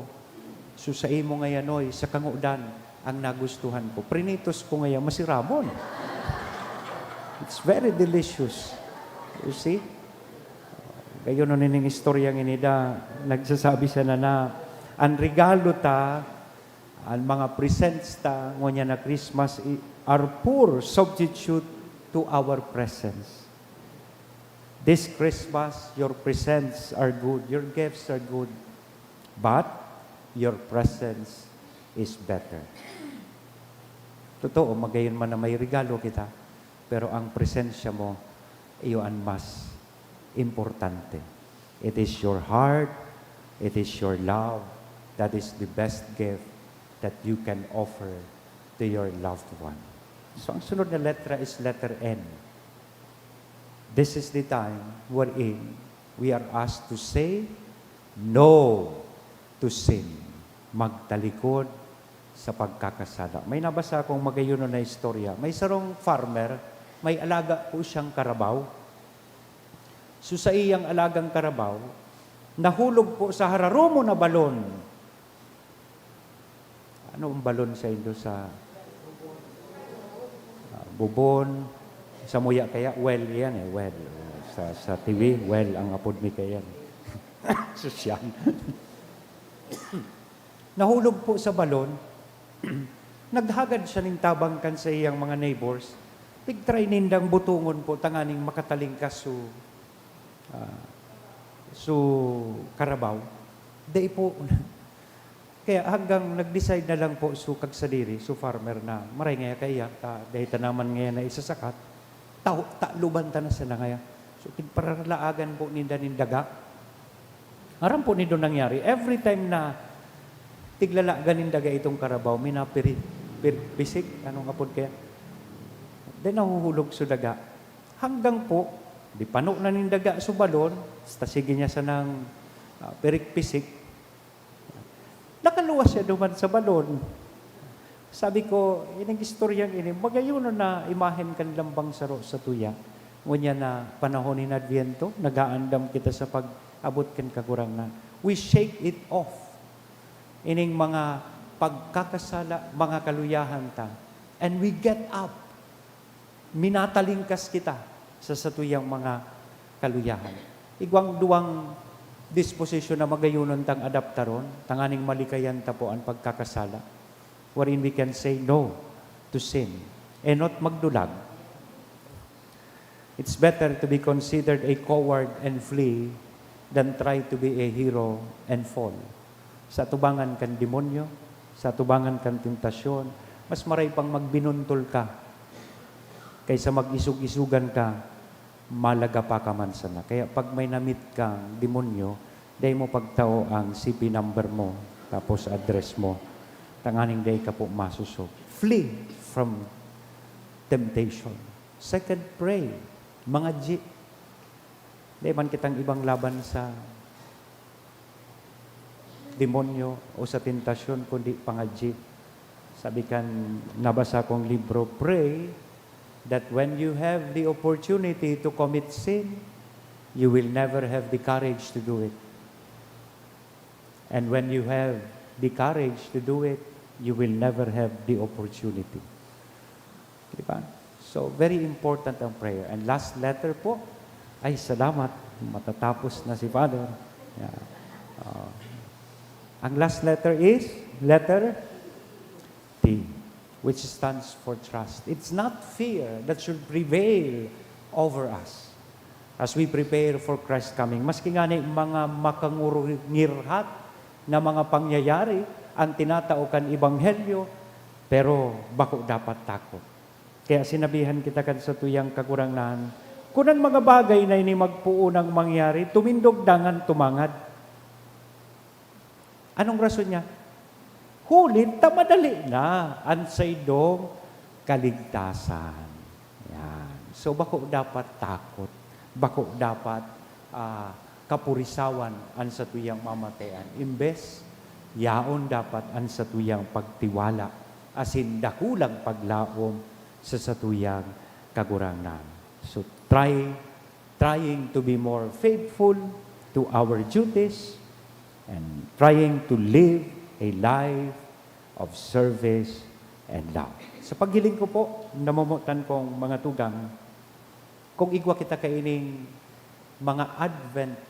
susay mo ngayon, oy, sa kangudan, ang nagustuhan ko. Prinitos ko ngayon, masiramon. It's very delicious. You see? Kayo nun ining istoryang inida, nagsasabi siya na, ang regalo ta, ang mga presents ta, ngunya na Christmas, are poor substitute to our presence. This Christmas, your presents are good, your gifts are good, but your presence is better. Totoo, magayon man na may regalo kita, pero ang presensya mo, iyon mas importante. It is your heart, it is your love, that is the best gift that you can offer to your loved one. So, ang sunod na letra is letter N. This is the time wherein we are asked to say no to sin. Magtalikod sa pagkakasala. May nabasa akong magayon na istorya. May sarong farmer, may alaga po siyang karabaw. So sa iyang alagang karabaw, nahulog po sa hararomo na balon. Ano ang balon sa Indo? Sa bubon. Sa muya kaya, well yan eh, well. Sa TV, well, ang apod mi kaya. Susyan. Nahulog po sa balon, naghagad siya ng tabangkan sa iyang mga neighbors, tigtry nindang butungon po, tanganing makatalingkas su karabaw. Day po, kaya hanggang nag-decide na lang po su kagsadiri, su farmer na, maray nga kaya, dahil tanaman ngayon na isasakat, luban ta na sila ngayon. So, tigparalaagan po nindaga. Aram po nito nangyari. Every time na tiglalagan nindaga itong karabaw, bisik, anong kapod kaya? Then nahuhulog sa daga. Hanggang po, di pano na nindaga sa balon, sige niya sa nang pirik-pisik. Nakaluwas siya duman sa balon. Sabi ko, ining istoryang ini, magayon na imahen kan lambang saro sa tuya. Ngunya na panahon ni Adviento, nagaandam kita sa pag-abot kan kagurangan. We shake it off. Ining mga pagkakasala, mga kaluyahan ta. And we get up. Minatalingkas kita sa satuyang mga kaluyahan. Igwang duwang disposition na magayunon tang adaptaron, tanganing malikayan ta po ang pagkakasala, wherein we can say no to sin and not magdulag. It's better to be considered a coward and flee than try to be a hero and fall. Sa tubangan kan demonyo, sa tubangan kan tentasyon, mas maray pang magbinuntol ka kaysa mag-isug-isugan ka, malaga pa ka man sana. Kaya pag may namit kang demonyo, day mo pagtao ang CP number mo, tapos address mo, tanganing day ka po masusog. Flee from temptation. Second, pray. Mga G. Day man kitang ibang laban sa demonyo o sa tentasyon, kundi pangadji. Sabi kan, nabasa kong libro, pray that when you have the opportunity to commit sin, you will never have the courage to do it. And when you have the courage to do it, you will never have the opportunity. Diba? So, very important ang prayer. And last letter po, ay salamat, matatapos na si Father. Yeah. Ang last letter is letter T, which stands for trust. It's not fear that should prevail over us as we prepare for Christ's coming. Maski nga ni mga makangurungirhat na mga pangyayari ang tinataukan ibanghelyo, pero bako dapat takot. Kaya sinabihan kita kan sa tuyang kagurangan, kunang mga bagay na ini magpuunang mangyari, tumindog dangan tumangad. Anong rason niya? Hulit, tamadali na. Ansaydong kaligtasan. Yan. So, bako dapat takot. Bako dapat kapurisawan ang satuyang mamatayan. Imbes, yaon dapat ang satuyang pagtiwala. Asin dakulang paglaom sa satuyang kagurangan. So, trying to be more faithful to our duties and trying to live a life of service and love. Sa paghiling ko po, namumutan kong mga tugang, kung igwa kita kaining mga Advent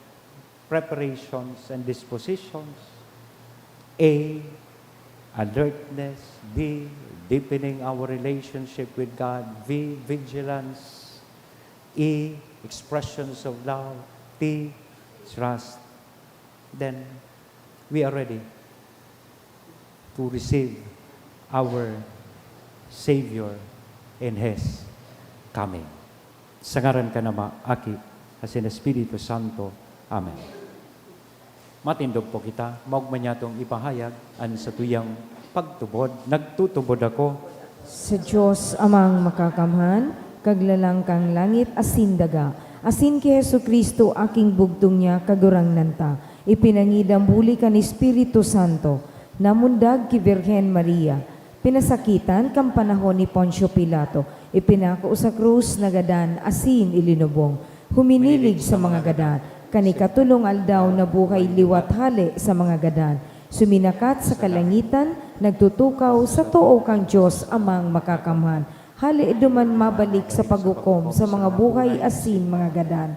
preparations and dispositions, A, alertness, D, deepening our relationship with God, V, vigilance, E, expressions of love, T, trust, then we are ready to receive our Savior in His coming. Sangaran ka na maaki, asin Espiritu Santo. Amen. Matindog po kita, maugman niya itong ipahayag an sa tuyang pagtubod. Nagtutubod ako Sa Diyos amang makakamhan, kaglalang kang langit asin daga. Asin ki Hesu Kristo aking bugtong niya kagurang nanta. Ipinangidang buli kan Espiritu Santo. Namundag ki Virgen Maria. Pinasakitan kang panahon ni Poncio Pilato. Ipinako sa krus na gadan asin ilinubong. Huminilig sa mga gadan. Kanikatulong aldaw na buhay liwat hali sa mga gadan. Suminakat sa kalangitan, nagtutukaw sa tuo kang Diyos amang makakamhan. Hali duman mabalik sa pagukom sa mga buhay asin mga gadan.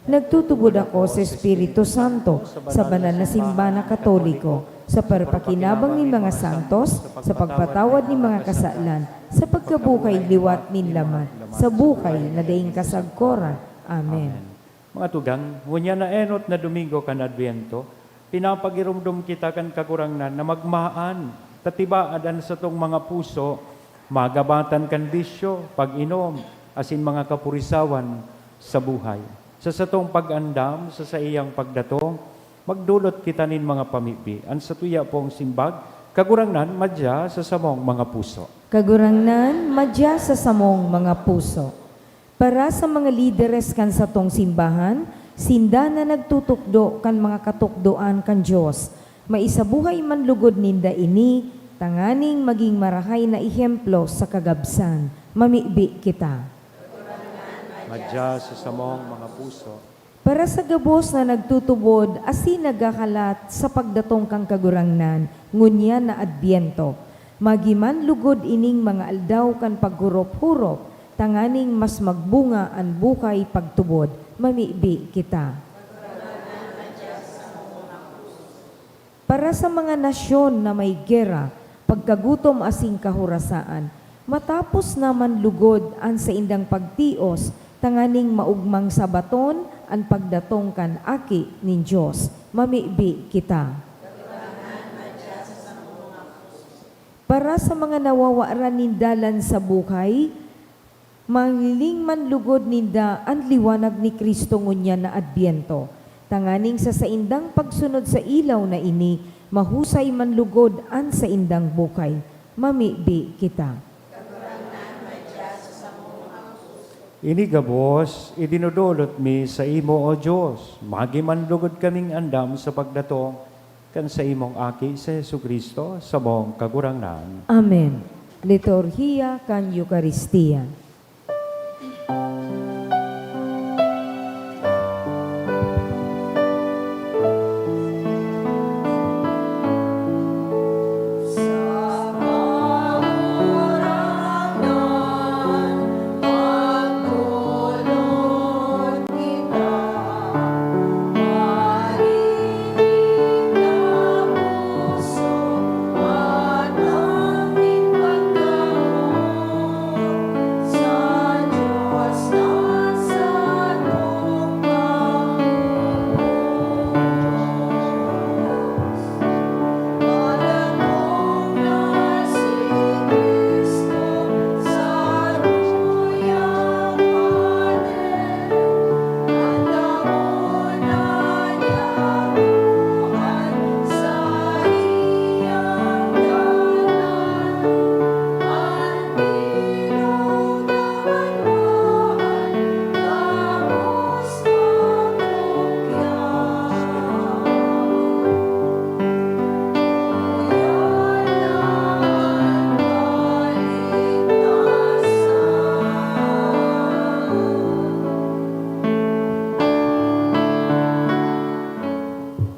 Nagtutubod ako sa Espiritu Santo, sa banal na simbana katoliko, sa perpakinabang ni mga santos, sa pagpatawad ni mga kasalan, sa pagkabuhay liwat nin laman, sa buhay na daing kasagkoran. Amen. mga tugang, ngunya na enot na Domingo kan Adviento, pinapagirumdum kita kan kagurangnan na magmaan, tatibaadan sa tong mga puso, magabatan kan bisyo, pag-inom, asin mga kapurisawan sa buhay. Sa satong pag-andam, sa iyang pagdatong, magdulot kita nin mga pamibi. Ang satuya pong simbag, kagurangnan, madya sa samong mga puso. Kagurangnan, madya sa samong mga puso. Para sa mga lideres kan sa tong simbahan, sinda na nagtutukdo kan mga katukdoan kan Diyos. Maisabuhay man lugod ninda ini, tanganing maging marahay na ihemplo sa kagabsan. Mamibi kita. Madya sa samong mga puso. Para sa gabos na nagtutubod, asin nagakalat sa pagdatong kang kagurangnan, ngunya na Adbiento. Magiman lugod ining mga aldaw kan paghurop-hurop, tanganing mas magbunga ang bukay pagtubod. Mamibi kita. Para sa mga nasyon na may gera, pagkagutom asing kahurasaan, matapos naman lugod ang sa indang pagtios, tanganing maugmang sa baton, ang pagdatong kan aki nin Diyos, mamibi kita. Para sa mga nawawaran nindalan sa buhay, mangling manlugod ninda ang liwanag ni Kristo ngunya na Adbyento. Tanganing sa saindang pagsunod sa ilaw na ini, mahusay manlugod ang saindang bukay. Mamibi kita. Ini gabos, idinudulot mi sa imo o Diyos. Magi manlugod kaming andam sa pagdatong kan sa imong aki sa Yesu Kristo sa mong kagurangnan. Amen. Liturhiya kan Eucharistia.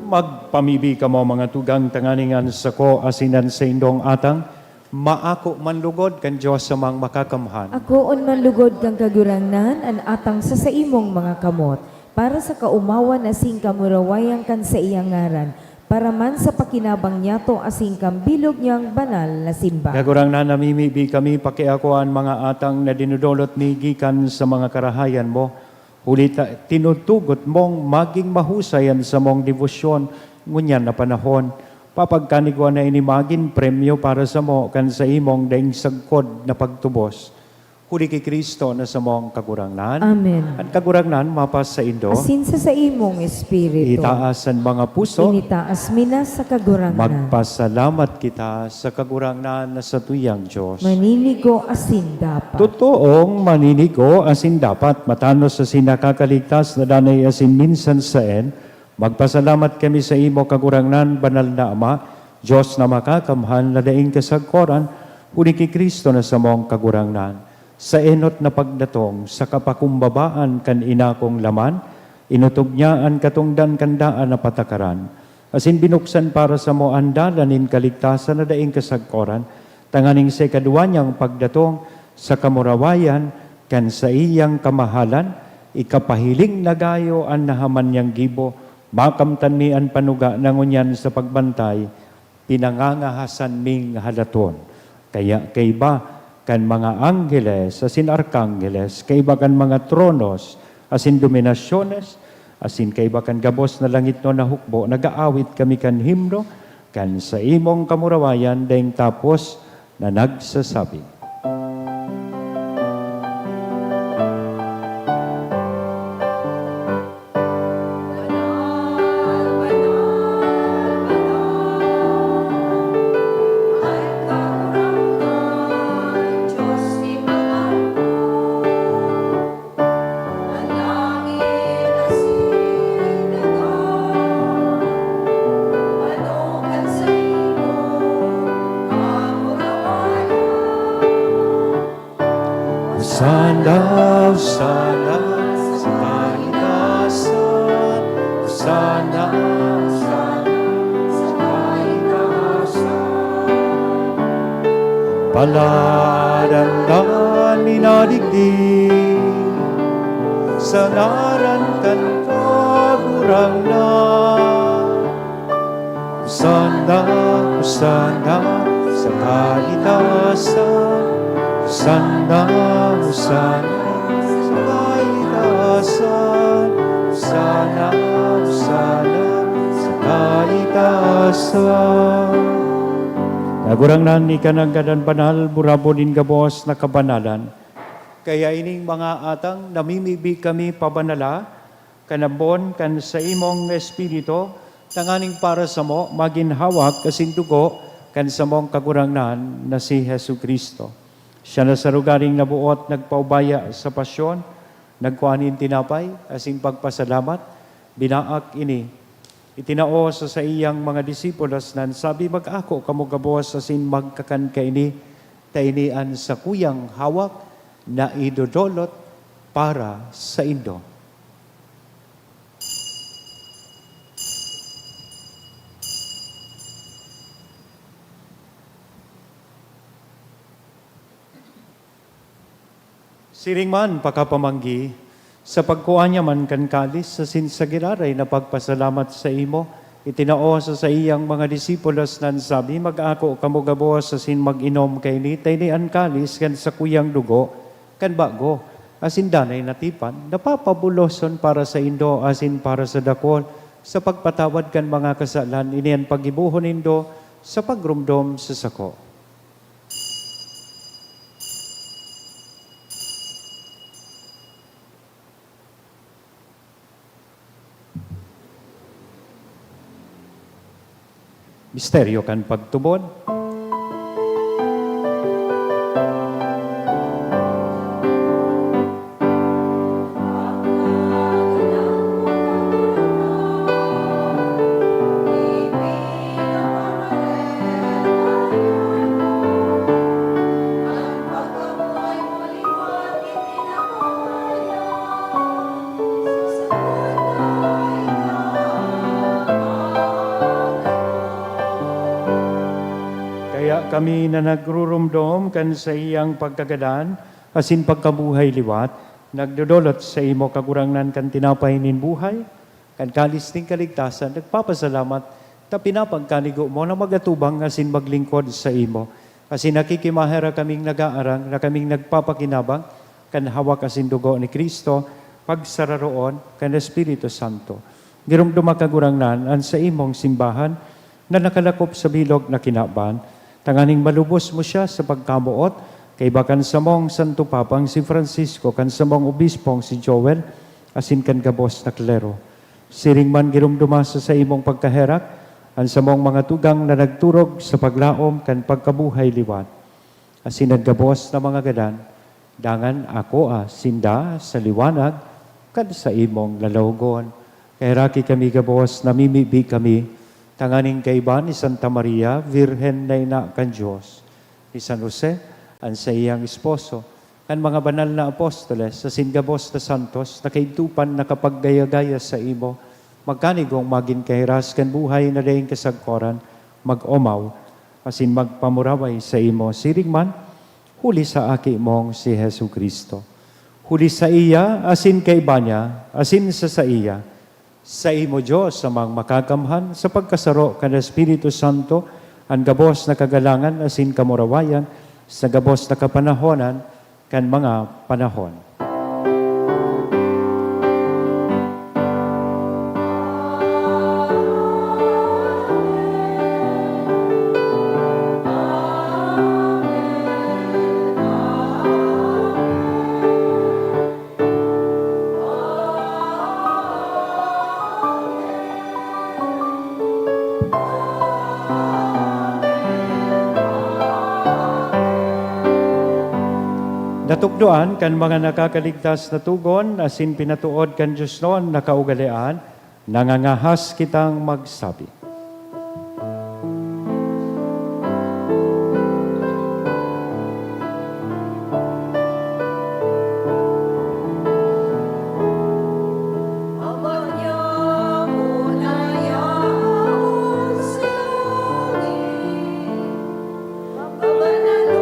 Magpamibi ka mo mga tugang tanganingan sa ko asinan sa indong atang, maako manlugod kan Diyos sa mga makakamhan. Akoon manlugod kang kagurangnan an atang sa imong mga kamot, para sa kaumawan asing kamurawayang kan sa iyang ngaran, para man sa pakinabang niya to asing kambilog niyang banal na simba. Kagurang na namimibi kami pakiakuan mga atang na dinudulot ni gikan sa mga karahayan mo. Ulit tinutugot mong maging mahusayan sa mong devosyon ngunyan na panahon. Papagkanigwa na inimagin premyo para sa mo kan sa imong daing sagkod na pagtubos. Huli kay Kristo na sa mong kagurangnan. Amen. At kagurangnan mapas sa indo. Asin sa imong espiritu. Itaas ang mga puso. Initaas mina sa kagurangnan. Magpasalamat kita sa kagurangnan na sa tuyang Diyos. Maninigo asin dapat. Totoong maninigo asin dapat matanos sa sinakakaligtas na danay asin minsan saen, magpasalamat kami sa imo kagurangnan, banal na Ama, Diyos na makakamhan na daing kasagkoran, huli kay Kristo na sa mong kagurangnan. Sa enot na pagdatong, sa kapakumbabaan kan inakong laman, inutog niya ang katungdan kandaan na patakaran. Asin binuksan para sa mo andalanin kaligtasan na daing kasagkoran, tanganing sa kadwa niyang pagdatong sa kamurawayan, kan sa iyang kamahalan, ikapahiling nagayo ang nahaman niyang gibo, makamtan mi ang panuga nangunyan sa pagbantay, pinangangahasan ming halaton. Kaya kay ba, kan mga anggeles, asin arkangeles, kaiba kan mga tronos, asin dominasyones, asin kaiba kan gabos na langit no na hukbo, nagaawit kami kan himno, kan sa imong kamurawayan, daing tapos na nagsasabi. Sana, sana, sa kaligtasan. Sana, sana, sa kaligtasan. Paladandan minadigdig, sa ngaran kan kagurangnan. Sana, sana, sa kaligtasan. Sana, sana, sa kalikasan, sana sa kalikasan. Nagurangnan ni kanang gadan banal, burabo din gabos na kabanalan. Kaya ining mga atang namimibi kami pabanala, kanabon kan sa imong espiritu, tanganing para sa mo, maginhawak kasing dugo, kan sa mong kagurangnan na si Hesu Kristo. Siya na sa lugaring nabuot, nagpaubaya sa pasyon, nagkuhanin tinapay, asing pagpasalamat, binaak ini, itinao sa iyang mga disipulos nan sabi mag-ako kamo gabos asin magkakan kaini tainian sa kuyang hawak na idodolot para sa indo. Siring man pakapamanggi, sa pagkuha niya man kan kalis, sa sinsagiraray na pagpasalamat sa imo, itinao sa iyang mga disipulos nan sabi, mag-ako kamo gabos asin mag-inom kay ni, taynian kalis kan sa kuyang dugo, kan bago, asin danay natipan, napapabuloson para sa indo, asin para sa dakol, sa pagpatawad kan mga kasalan, inian pagibuhon indo, sa pagrumdom sa sako. Misteryo kan pagtubod. Kami na nagrurumdom kan sa iyang pagkagadan, asin pagkabuhay liwat, nagdodolot sa imo kagurangnan kan tinapay nin buhay, kan kalis ning kaligtasan, nagpapasalamat, ta pinapagkanigo mo na magatubang asin maglingkod sa imo. Asin nakikimahera kaming nag-aarang, na kaming nagpapakinabang, kan hawak asin dugo ni Kristo, pagsararoon kan Espiritu Santo. Girumduma kagurangnan, an sa imong simbahan, na nakalakop sa bilog na kinaban, tanganing malubos mo siya sa pagkamuot, kay bakan sa mong Santo Papang si Francisco, kan sa mong Obispong si Joel, asin kan gabos na klero. Siring man girumdumasa sa imong pagkaherak, an sa mong mga tugang na nagturog sa paglaom kan pagkabuhay liwat. Asin naggabos na mga gadan, dangan ako sinda sa liwanag, kan sa imong lalawgon. Kay raki kami gabos, namimibi kami, tanganing kaiban ni Santa Maria, Virhen na ina kan Diyos, ni San Jose, ang sa iyang esposo, kan mga banal na apostoles, sa singabos na santos, na kaitupan na kapaggaya-gaya sa imo, magkanigong maging kahiras kan buhay na daing kasagkoran, mag-omaw, asin magpamuraway sa imo, siring man, huli sa aki mong si Hesu Kristo. Huli sa iya, asin kaiba niya, asin sa iya, sa imo Diyos amang makakamhan sa pagkasaro kan Espiritu Santo ang gabos na kagalangan asin kamurawayan sa gabos na kapanahonan kan mga panahon. Natukdoan kan mga nakakaligtas na tugon, asin pinatuod kan Diyos noon na kaugalian, nangangahas kitang magsabi. Magdalena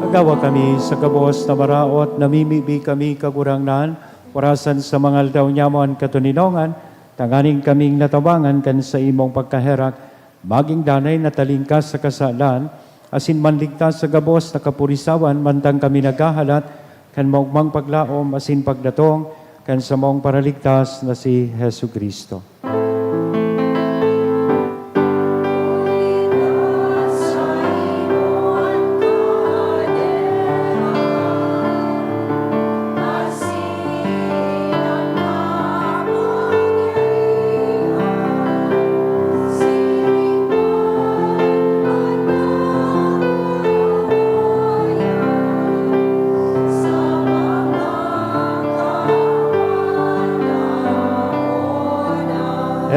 Agawa kami sa kabos na maraot, namimibi kami kagurangnan, orasan sa mga aldaw nyamon katuninongan, tanganing kaming natabangan kan sa imong pagkaherak, maging danay na talingkas sa kasalan, asin manligtas sa gabos na kapurisawan, mantang kami naghahalat, kan maugmang paglaom, asin pagdatong, kan sa mong paraligtas na si Hesu Kristo.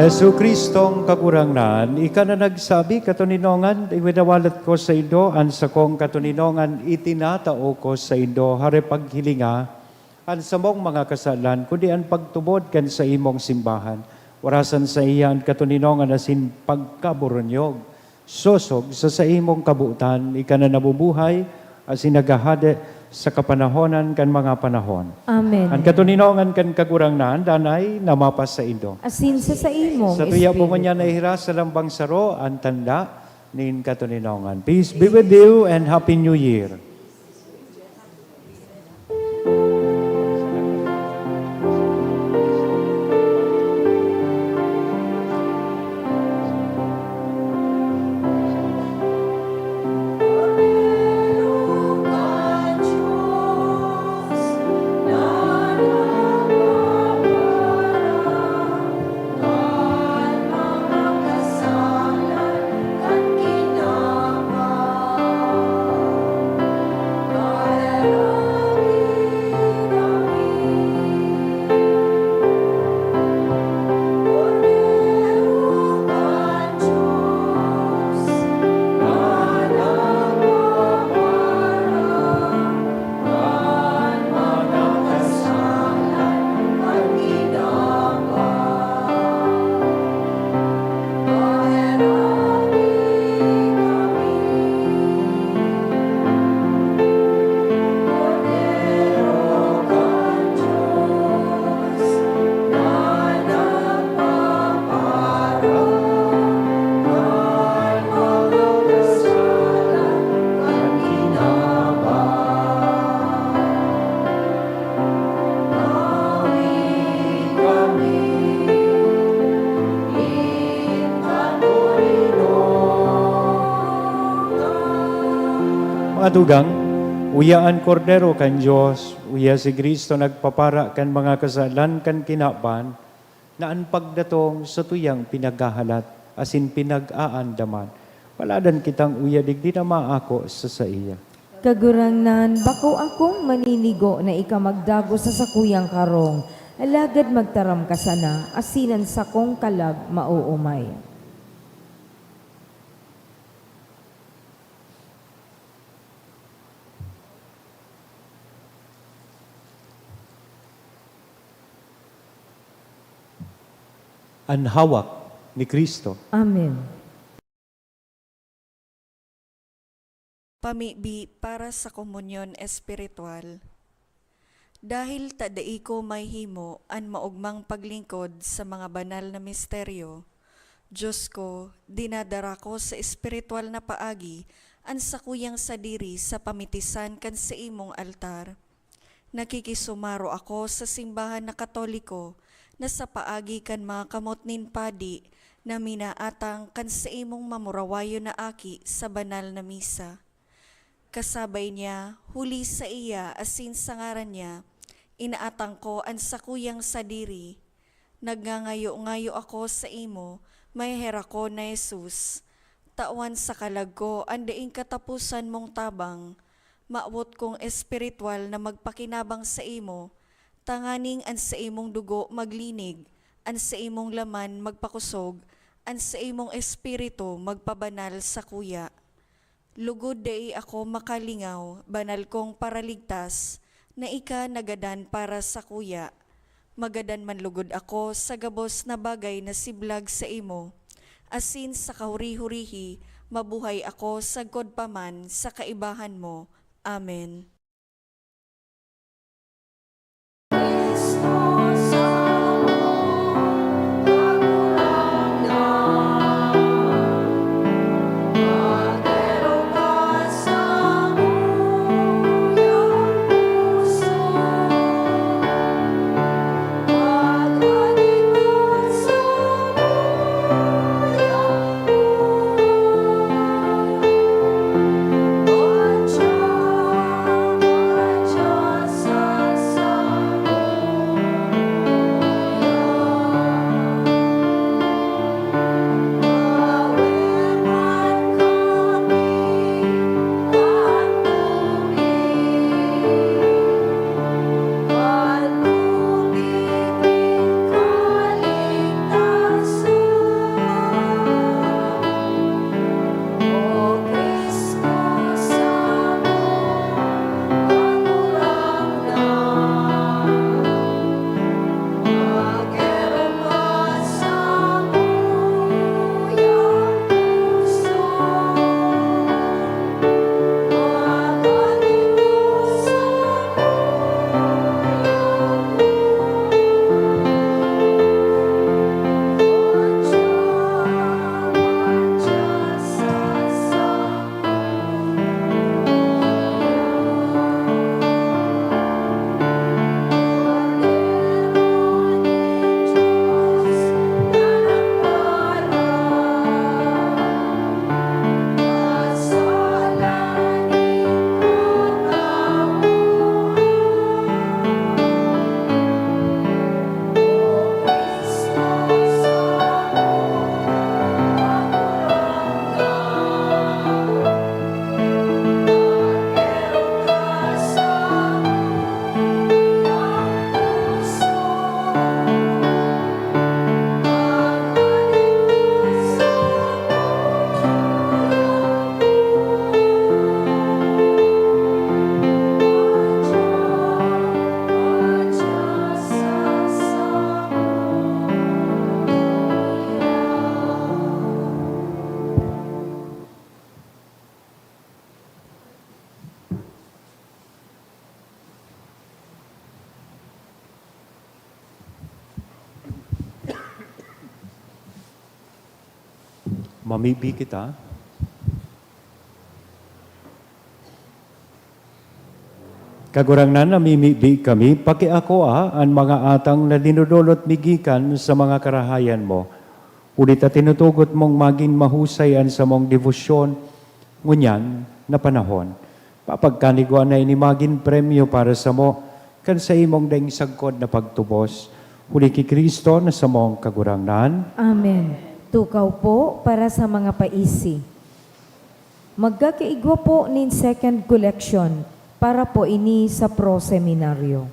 Hesu Kristong kagurangnan, ika na nagsabi katuninongan, iwinawalat ko sa Indo, an sa kong katuninongan, itinatao ko sa Indo, hare paghilinga, an sa mong mga kasalan, kundi an pagtubod kan sa imong simbahan, warasan sa iyan katuninongan asin pagkaburonyog, sosog sa imong kabuutan, ika na nabubuhay, asin nagahade, sa kapanahonan kan mga panahon. Amen. Ang katuninongan kan kagurangnan, danay namapas sa Indo. Asin sa imong Sa tuya po espiritu. niya nahira sa lambang saro, ang tanda nin katuninongan. Peace be with you and Happy New Year. Mga dugang, uyaan kordero kan Diyos, uya si Kristo nagpapara kan mga kasalan kan kinaban, na ang pagdatong sa tuyang pinaghahalat, asin pinag-aandaman. Paladan kitang uya digdi na maako sa iya. Kagurangnan, bako akong maninigo na ika magdago sa sakuyang karong, alagad magtaram ka sana, asinan sa kong kalag mauumay. Ang hawak ni Kristo. Amen. Pamibi para sa komunyon espiritual. Dahil tadai ko may himo an maugmang paglingkod sa mga banal na misteryo, Diyos ko, dinadara ko sa espiritual na paagi an sakuyang sadiri sa pamitisan kan sa imong altar. Nakikisumaro ako sa simbahan na Katoliko na sa paagi kan mga kamot nin padi na minaatang kan sa imong mamurawayo na aki sa banal na misa. Kasabay niya, huli sa iya asin sa ngaran niya, inaatang ko ang sakuyang sadiri. Nagngangayo-ngayo ako sa imo, may hera ko na Jesus. Tawan sa kalag ko, andaing katapusan mong tabang, maabot kong espiritual na magpakinabang sa imo, tanganing an sa imong dugo maglinig, an sa imong laman magpakusog, an sa imong espiritu magpabanal sa kuya. Lugod dai ako makalingaw, banal kong paraligtas, na ika nagadan para sa kuya. Magadan man lugod ako sa gabos na bagay na siblag sa imo. Asin sa kahuri-hurihi, mabuhay ako sa godpaman sa kaibahan mo. Amen. Mamibi kita. Kagurangnan namimibi kami, pakiako ang mga atang na dinudulot migikan sa mga karahayan mo. Ulit at tinutugot mong maging mahusayan sa mong devosyon, ngunyan na panahon. Papagkaniguan na inimagin premyo para sa mo, kan sa imong daing sagkod na pagtubos. Huli ki Kristo na sa mong kagurangnan. Amen. Tukaw po para sa mga paisi. Magkakaigwa po nin second collection para po ini sa pro-seminaryo.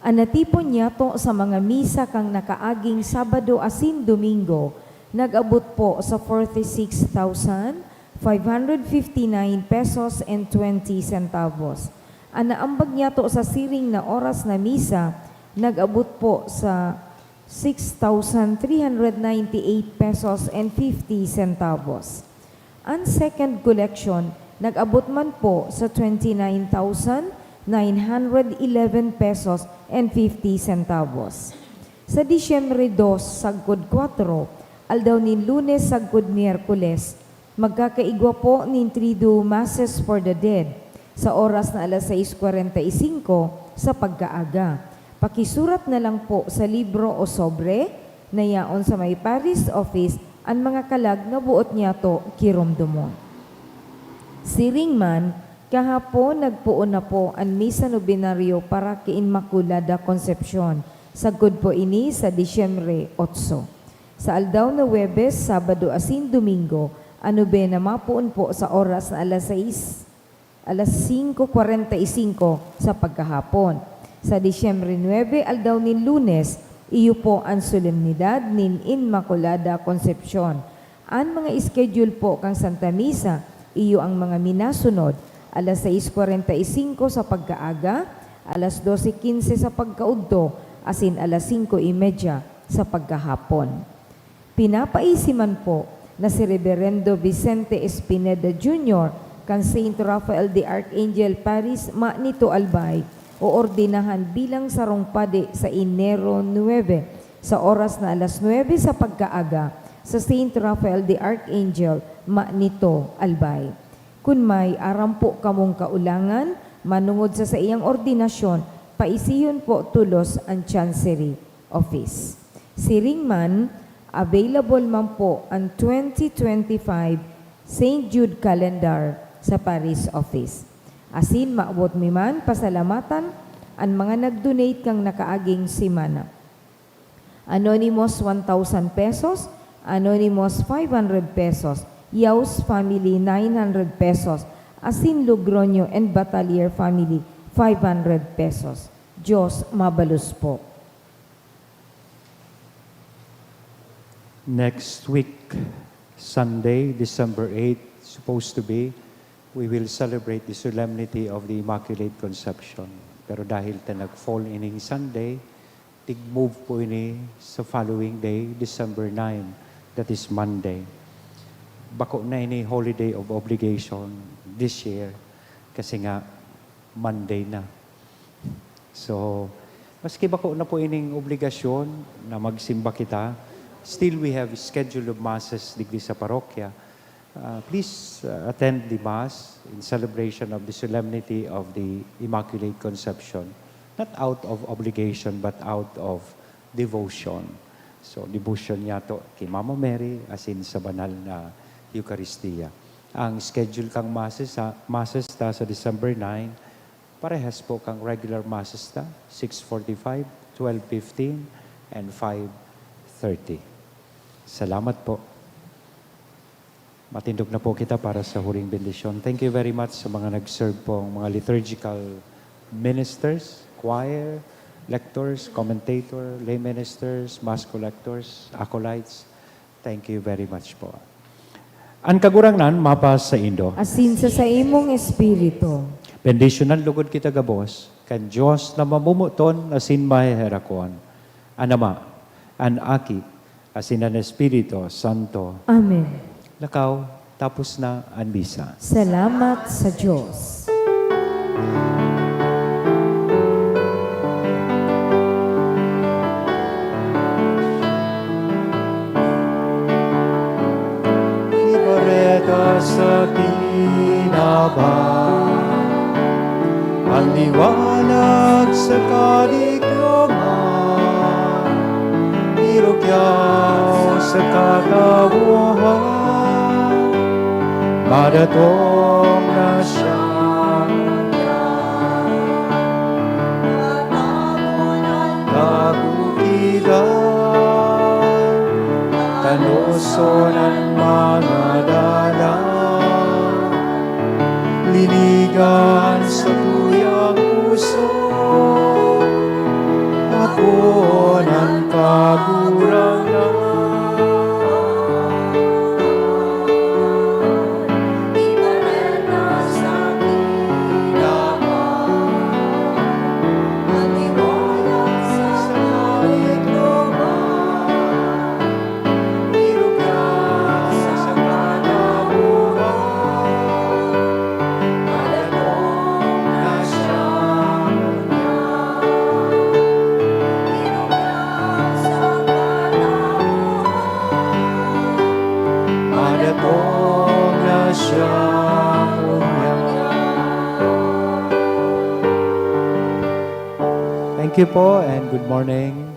Anatipon niya to sa mga misa kang nakaaging Sabado asin Domingo, nag-abot po sa 46,559 pesos and 20 centavos. Anaambag niya to sa siring na oras na misa, nag-abot po sa 6,398 pesos and 50 centavos. Ang second collection, nag-abot man po sa 29,911 pesos and 50 centavos. Sa Disyembre 2, sagkod 4, aldaw nin Lunes, sagkod Miyerkules, magkakaigwa po nin Triduo Masses for the Dead sa oras na alas 6:45 sa pagkaaga. Pakisurat na lang po sa libro o sobre na yaon sa may Paris Office ang mga kalag na buot niya to kiromdomon. Siring man, kahapon nagpuon na po ang misa nobinaryo para kay Inmaculada Concepcion. Sagkod po ini sa Disyembre 8. Sa aldaw na Webes, Sabado asin Domingo, be na mapuon po sa oras na alas 5:45 sa pagkahapon. Sa Disyembre 9, aldaw nin Lunes, iyo po ang solemnidad nin Inmaculada Concepcion. Ang mga schedule po kang Santa Misa, iyo ang mga minasunod, alas 6:45 sa pagkaaga, alas 12:15 sa pagkaudto, asin alas 5:30 sa pagkahapon. Pinapaisiman po na si Reverendo Vicente Espineda Jr., kan Saint Raphael the Archangel Paris Magnito Albay o ordinahan bilang sarong padi sa Enero 9 sa oras na alas 9 sa pagkaaga sa Saint Raphael the Archangel Magnito Albay. Kung may arampo kamong kaulangan, manungod sa iyang ordinasyon, paisiyon po tulos ang Chancery Office. Siring man, available man po ang 2025 St. Jude Calendar sa Paris Office. Asin maabot mi man pasalamatan ang mga nag-donate kang nakaaging simana. Anonymous 1,000 pesos, Anonymous 500 pesos, Yaus Family 900 pesos, Asin Logronyo and Batalier Family 500 pesos. Diyos mabalus po. Next week, Sunday, December 8, supposed to be, we will celebrate the solemnity of the Immaculate Conception. Pero dahil nag-fall ining Sunday, tig-move po ini sa following day, December 9, that is Monday. Bako na ini holiday of obligation this year kasi nga Monday na. So, maski bako na po ining obligasyon na magsimba kita, still we have schedule of masses digdi sa parokya. Please attend the Mass in celebration of the solemnity of the Immaculate Conception. Not out of obligation, but out of devotion. So, devotion niya to kay Mama Mary as in sa banal na Eucharistia. Ang schedule kang masses ta sa December 9, parehas po kang regular masses ta, 6:45, 12:15, and 5:30. Salamat po. Matindog na po kita para sa huling bendisyon. Thank you very much sa mga nag-serve po, mga liturgical ministers, choir, lectors, commentator, lay ministers, mass collectors, acolytes. Thank you very much po. Ang kagurangnan, mapas sa Indo. Asin sa imong espiritu. Bendisyonan lugod kita gabos, kan Diyos na mamumuton asin maheherakon. Anama, an aki, asin an Espiritu Santo. Amen. Lakaw, tapos na ang bisa. Salamat sa Diyos. Ibareta sa kinaban, ang liwanag sa kaligrongan, irukyaw sa katabuhan, madatong na siyang tagukilan, tanuson ang mga dalang, linigan sa tuyang puso, ako ng kagurangan. Thank you po and good morning.